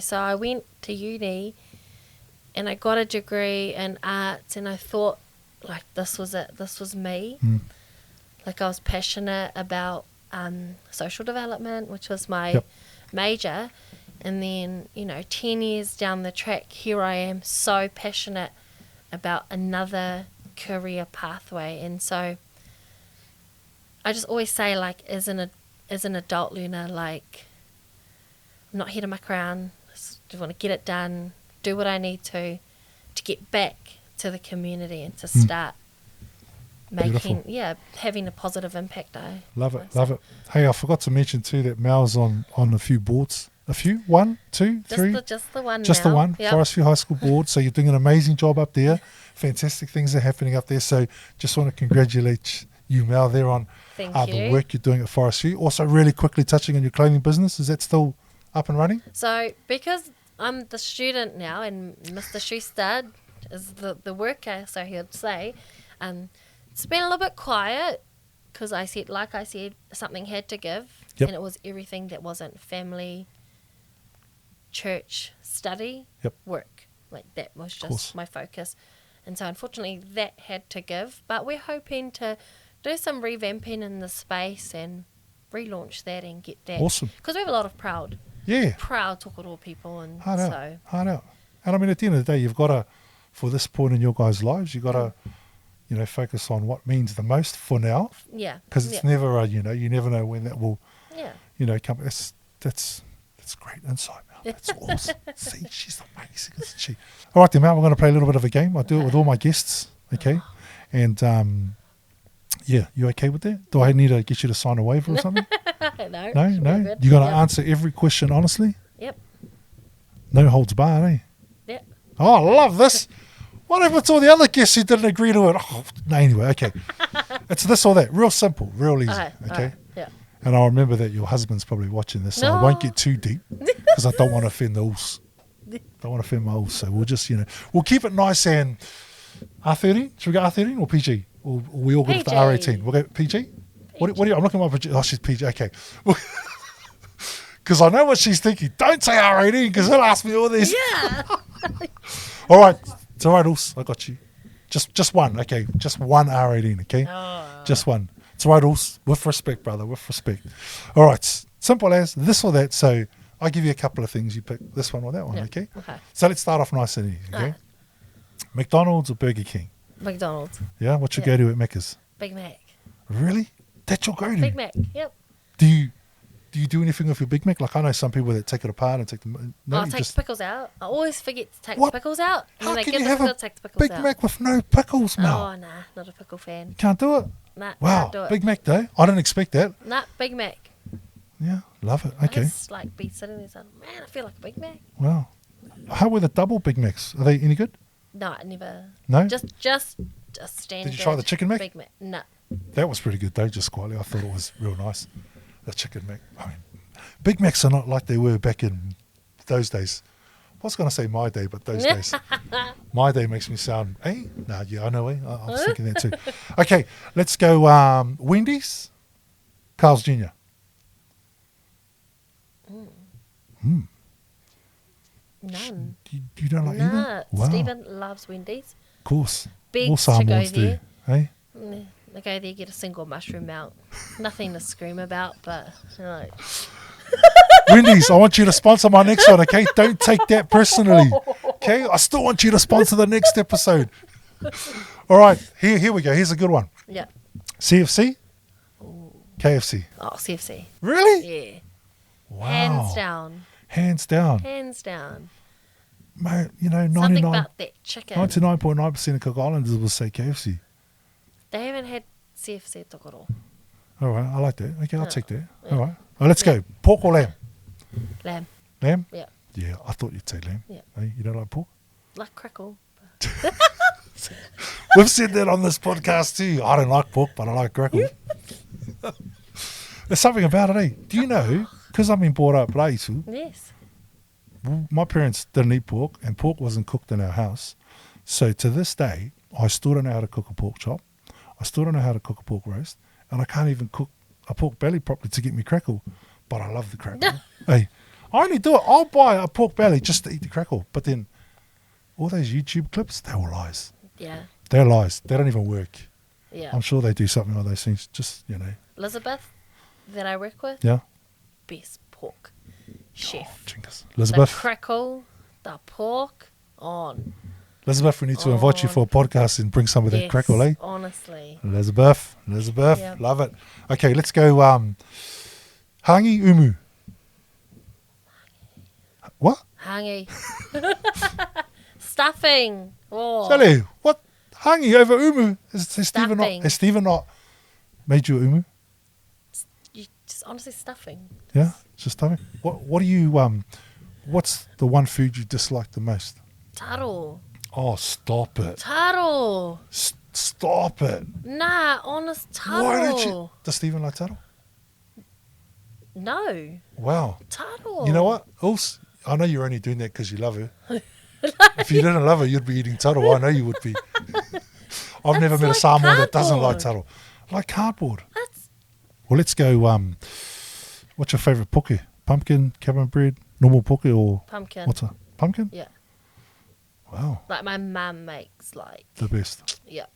So I went to uni and I got a degree in arts and I thought like this was it, this was me. Like I was passionate about social development, which was my major. And then, 10 years down the track, here I am so passionate about another career pathway. And so I just always say, like, as an adult learner, like, I'm not here to muck around. I just want to get it done, do what I need to get back to the community and to start making, having a positive impact. Love it. Hey, I forgot to mention too that Mel's on a few boards. A few? 1, 2, 3? Just the one. Just now. the one. Yep. Forest View High School board. So you're doing an amazing job up there. Fantastic things are happening up there. So just want to congratulate you, Mel, there on Thank the you. work you're doing at Forest View. Also, really quickly touching on your clothing business. Is that still up and running? So because I'm the student now and Mr. Schuster is the worker, so he'd say, it's been a little bit quiet because I said, something had to give. Yep. And it was everything that wasn't family, church, study, work. Like that was just my focus. And so unfortunately that had to give. But we're hoping to do some revamping in the space and relaunch that and get that. Awesome. Because we have a lot of proud Yeah. Tokoro people. And Hard so out. And I mean, at the end of the day, you've got to, for this point in your guys' lives, you've got to, focus on what means the most for now. Yeah. Because it's never a, you never know when that will, Yeah. come. That's great insight, Mel. That's awesome. See, she's amazing, isn't she? All right, then, Mel, we're going to play a little bit of a game. I do it with all my guests, okay? And, yeah, you okay with that? Do I need to get you to sign a waiver or something? No. No? Good. You're going to Yep. answer every question honestly? Yep. No holds barred, eh? Yep. Oh, I love this. What happened to all the other guests who didn't agree to it? Oh, no, anyway, okay. It's this or that. Real simple, real easy, okay? Yeah. And I remember that your husband's probably watching this, so I No. won't get too deep because I don't want to offend the Ulls. Don't want to offend my Ulls, so we'll just, we'll keep it nice and R13. Should we go R13 or PG? Or we all go with the PG. R18? We'll go PG? What do you, I'm looking at my producer. Oh, she's PG. Okay. Because I know what she's thinking. Don't say R18 because he'll ask me all this. Yeah. All right. It's all right, Ulls. I got you. Just one. Okay. Just one R18. Okay. Oh. Just one. It's all right, Ulls. With respect, brother. With respect. All right. Simple as this or that. So I'll give you a couple of things. You pick this one or that one. Yeah. Okay. Okay. So let's start off nice and easy. Okay. Alright. McDonald's or Burger King? McDonald's. Yeah. What you Yeah. go to at Macca's? Big Mac. Really? That's your go-to? Big Mac. Yep. Do you do anything with your Big Mac? Like I know some people that take it apart and take them. No, I'll you take just the pickles out. I always forget to take What? the pickles out. And How then I can get you the have pickle, a take the pickles Big out. Mac with no pickles, Mel? Oh, nah. Not a pickle fan. Can't do it. Nah. Wow, Can't do it. Big Mac though. I didn't expect that. Nah. Big Mac. Yeah, love it. I Okay, just like be sitting there saying, man, I feel like a Big Mac. wow. How were the double Big Macs? Are they any good? No, I never. No. Just standard. Did you try the chicken Mac? Big Mac. No. That was pretty good though. Just quietly, I thought it was real nice. The chicken Mac. I mean, Big Macs are not like they were back in those days. I was going to say my day, but those days. My day makes me sound, eh? No, yeah, I know, eh? I was thinking that too. Okay, let's go Wendy's, Carl's Jr. None. You don't like Nah. either? Wow. Stephen loves Wendy's. Of course. Begs All to go Samoans do. there. Eh? I go there, get a single mushroom out. Nothing to scream about, but like, Wendy's, I want you to sponsor my next one, okay? Don't take that personally. Okay? I still want you to sponsor the next episode. All right, here we go. Here's a good one. yeah. CFC? KFC. Oh, CFC. Really? Yeah. Wow. Hands down. Hands down. Hands down. Mate, you know, Something 99, about that chicken. 99.9% of Cook Islanders will say KFC. They haven't had CFC at Tokoro. All right, I like that. Okay, I'll take that. Yeah. All right. Well, let's go. Pork or lamb? Lamb. Lamb? Yeah. Yeah, I thought you'd say lamb. Yeah. Hey, you don't like pork? Like crackle. We've said that on this podcast too. I don't like pork, but I like crackle. There's something about it, eh? Do you know, because I've been brought up Raisu, Yes. my parents didn't eat pork, and pork wasn't cooked in our house. So to this day, I still don't know how to cook a pork chop. I still don't know how to cook a pork roast, and I can't even cook a pork belly properly to get me crackle. But I love the crackle. Hey, I only do it. I'll buy a pork belly just to eat the crackle. But then all those YouTube clips, they're all lies. Yeah. They're lies. They don't even work. Yeah. I'm sure they do something like those things. Just, Elizabeth, that I work with, yeah. best pork chef. Jingus. The Elizabeth, crackle, the pork, on. we need to invite you for a podcast and bring some of that Yes, crackle, eh? honestly. Elizabeth, Yep. love it. Okay, let's go. Hangi umu. What? Hangi. Stuffing. Oh. Sally, what? Hangi over umu? Has Stephen Stuffing. not made you a umu? You just honestly stuffing. Yeah, it's just stuffing. What do you what's the one food you dislike the most? Taro. Oh, stop it. Taro. Stop it. Nah, honest taro. Why don't you? Does Stephen like taro? No. Wow. Taro. You know what? Also, I know you're only doing that because you love her. If you didn't love her, you'd be eating taro. I know you would be. I've never met a like Samoan that doesn't like cardboard. taro. Like cardboard. That's Well, let's go. What's your favourite poke? Pumpkin, cabin bread, normal poke, or pumpkin. what's a pumpkin? Yeah. Wow, Like my mum makes like, the best. yeah.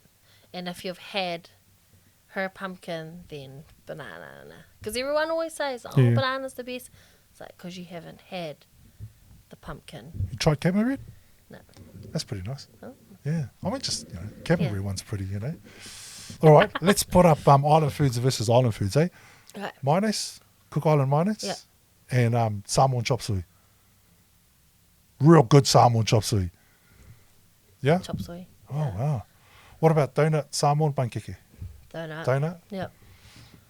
And if you've had her pumpkin, then banana. Because everyone always says, oh, Yeah. banana's the best. It's like, because you haven't had the pumpkin. You tried cabin bread? That's pretty nice. Oh. Yeah. I mean, just, cavalry one's pretty, All right, let's put up island foods versus island foods, eh? Right. Mayonnaise, Cook Island mayonnaise, Yeah. and salmon chop suey. Real good salmon chop suey. Yeah? Chop suey. Oh, wow. What about donut, salmon, pankeke? Donut. Donut? Yep.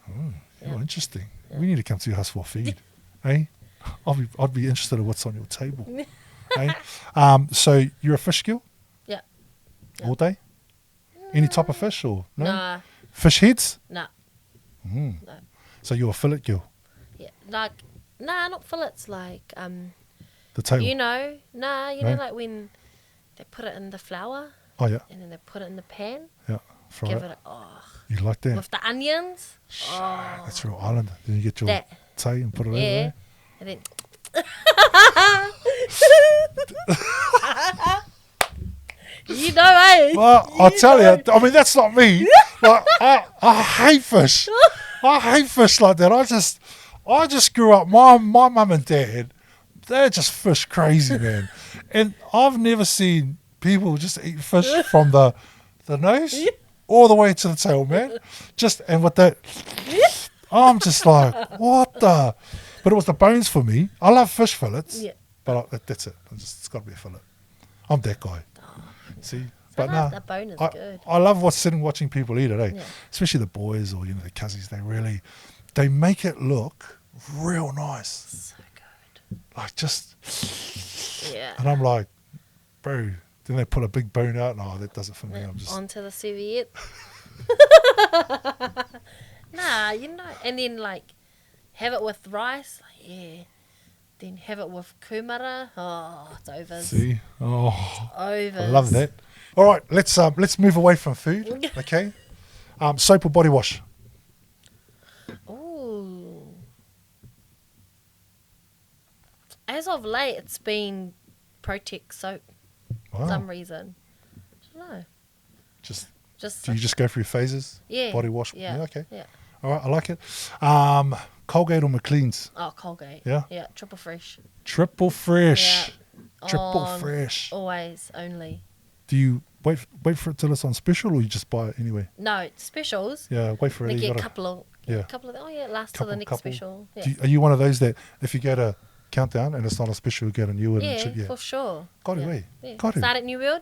Oh, interesting. We need to come to your house for a feed, eh? I'd be interested in what's on your table, eh? So you're a fish girl Yep. all day? Any type of fish or no? Nah. Fish heads? Nah. Mm. No. So you're a fillet girl. Yeah. Like, nah, not fillets. Like, The tail. know, No? like when they put it in the flour Oh yeah, and then they put it in the pan, yeah. Fry give it. it You like that? with the onions. Oh, That's real islander. Then you get your that. tay and put it over Yeah. there. And then. Eh? Well, I'll tell you. I mean, that's not me. Like, I hate fish. I hate fish like that. I just grew up. My mum and dad, they're just fish crazy, man. And I've never seen people just eat fish from the nose all the way to the tail, man. And with that, I'm just like, what the? But it was the bones for me. I love fish fillets, Yeah. but that's it. It's got to be a fillet. I'm that guy. See, but Sometimes no, the bone is I, good. I love watching people eat it, eh? Yeah. Especially the boys or the cousins. They make it look real nice, So good. like just. Yeah. And I'm like, bro. Then they pull a big bone out. No, that does it for me. I'm just. Onto the serviette. Nah, and then like have it with rice. Like, yeah. Then have it with kumara. Oh, it's over. See, oh, Over. I love that. All right, let's move away from food. Okay, soap or body wash? Ooh. As of late, it's been Protect soap. For Wow. some reason. I don't know. Just Just do you just go through phases? yeah. Body wash. Yeah. Okay. Yeah. All right, I like it. Colgate or McLean's? Oh, Colgate. Yeah? Yeah. Triple fresh. Triple fresh. Yeah. Triple On fresh. Always. Only. Do you wait for it till it's on special, or you just buy it anyway? No specials. Yeah, wait for it. They You get a gotta- couple of. Yeah. A couple of. Oh yeah, it lasts till the next couple. special. Yeah. Are you one of those that if you get a countdown and it's not a special, you get a new one? Yeah, and for sure. Got to, yeah. eh? Yeah. Got to. Start at New World,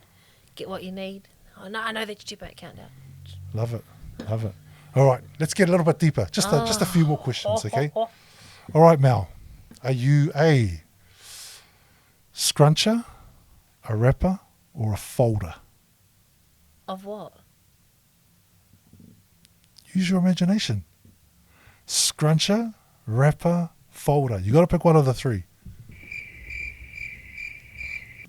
get what you need. Oh no, I know that's cheaper at Countdown. Love it. Love it. All right, let's get a little bit deeper. Just a few more questions, okay? All right, Mel. Are you a scruncher, a wrapper, or a folder? Of what? Use your imagination. Scruncher, wrapper, folder. You got to pick one of the three.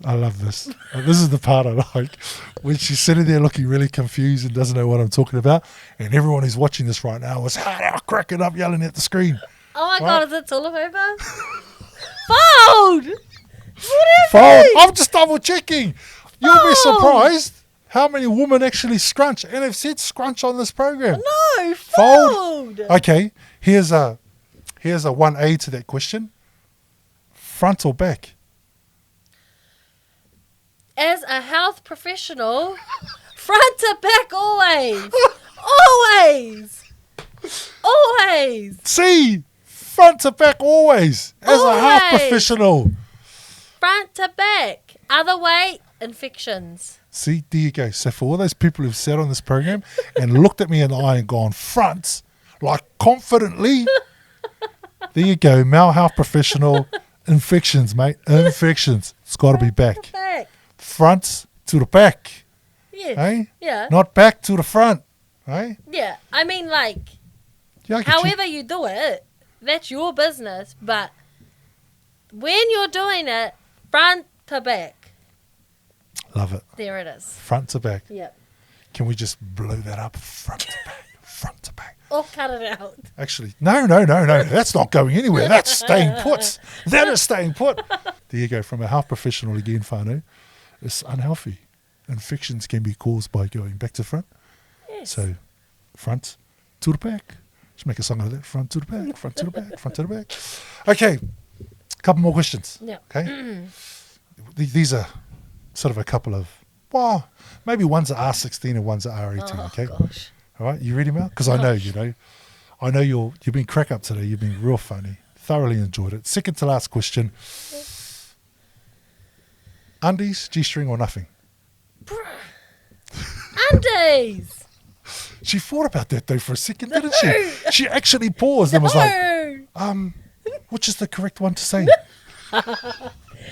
I love this. This is the part I like. When she's sitting there looking really confused and doesn't know what I'm talking about, and everyone who's watching this right now is cracking up, yelling at the screen. Oh my Right. god, is it toilet paper? Fold! Fold. I'm just double checking. You'll be Fold. surprised how many women actually scrunch, and have said scrunch on this program. No, Fold. fold! Okay, here's a 1A to that question. Front or back? As a health professional, front to back always! Always! Always! See, front to back always. As a health Always. professional. Front to back. Other way, infections. See, there you go. So for all those people who've sat on this program and looked at me in the eye and gone front, like confidently, there you go. Male health professional, infections, mate. Infections. It's got to be back. Back. Front to the back. Yes. Eh? Yeah. Not back to the front. Eh? Yeah. I mean, like, Yeah, I get you. however you do it, that's your business. But when you're doing it, front to back. Love it. There it is. Front to back. Yep. Can we just blow that up? Front to back. Front to back. Or cut it out. Actually, no. That's not going anywhere. That's staying put. That is staying put. There you go. From a health professional again, Whānau. It's unhealthy. Infections can be caused by going back to front. Yes. So, front to the back. Just make a song out of that. Front to the back, front to the back, front to the back. Okay, a couple more questions. Yeah. Okay. These are sort of a couple of, well, maybe one's at R16 and one's at R18, okay? Gosh. All right, you ready, Mel? Because I know, you've been crack up today. You've been real funny. Thoroughly enjoyed it. Second to last question. Undies, G-string or nothing? Undies. She thought about that though for a second, didn't she? She actually paused and was like, which is the correct one to say?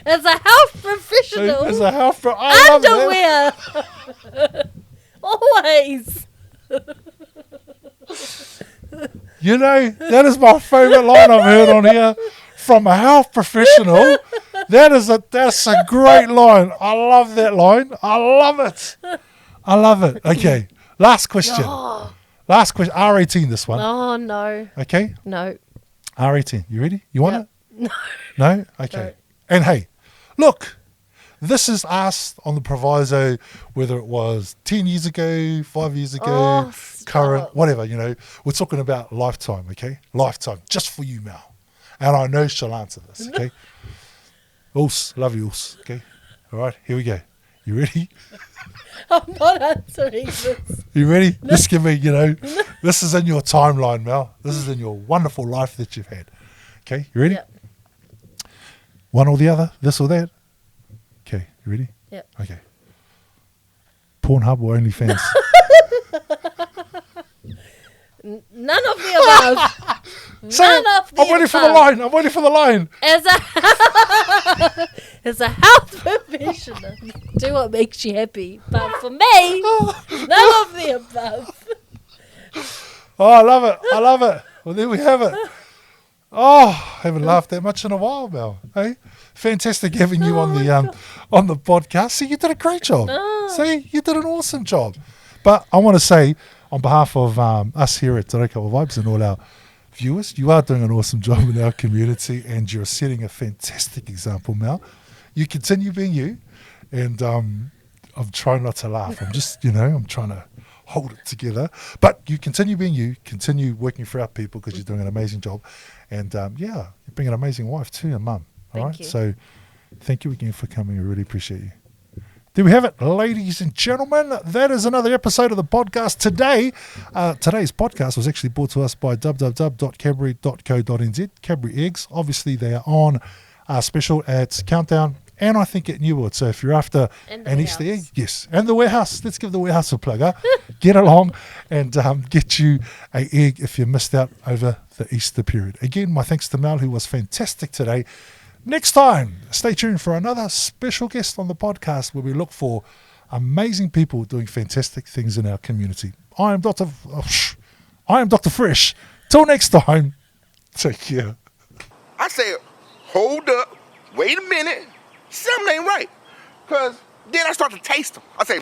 As a health professional. As a health I love underwear. Always. You know, that is my favourite line I've heard on here from a health professional. That's a great line. I love that line. I love it. Okay, last question. Last question. R18 this one. Oh, no. Okay? No. R18. You ready? You want Yep. it? No? Okay. No. And hey, look, this is asked on the proviso whether it was 10 years ago, 5 years ago, Oh, current, stop. whatever, We're talking about lifetime, okay? Lifetime, just for you, Mel. And I know she'll answer this, okay? Oos, love you, Oos, okay? All right, here we go. You ready? I'm not answering this. You ready? This can be, this is in your timeline, Mel. This is in your wonderful life that you've had. Okay, you ready? Yep. One or the other, this or that? Okay, you ready? Yep. Okay. Pornhub or OnlyFans? None of the above. None of the I'm waiting for the above. line. I'm waiting for the line. As a health professional, do what makes you happy. But for me, none of the above. Oh, I love it. I love it. Well, there we have it. Oh, I haven't laughed that much in a while, Mel. Hey, fantastic having you on the podcast. See, you did a great job. See, you did an awesome job. But I want to say, on behalf of us here at Tearetoa Vibes and all our viewers, you are doing an awesome job in our community, and you're setting a fantastic example, Mel. You continue being you, and I'm trying not to laugh. I'm just, I'm trying to hold it together. But you continue being you, continue working for our people because you're doing an amazing job. And you're being an amazing wife too, and mum. All Thank right. you. So thank you again for coming. We really appreciate you. There we have it, ladies and gentlemen. That is another episode of the podcast today. Today's podcast was actually brought to us by www.cadbury.co.nz. Cadbury eggs, obviously they are on special at Countdown and I think at Newwood. So if you're after And the an Easter egg, warehouse. yes, and the warehouse. Let's give the warehouse a plug. Huh? Get along and get you a egg if you missed out over the Easter period. Again, my thanks to Mel, who was fantastic today. Next time, stay tuned for another special guest on the podcast where we look for amazing people doing fantastic things in our community. I am Dr. Fresh. Till next time, take care. I said, hold up, wait a minute, something ain't right. Because then I start to taste them. I say,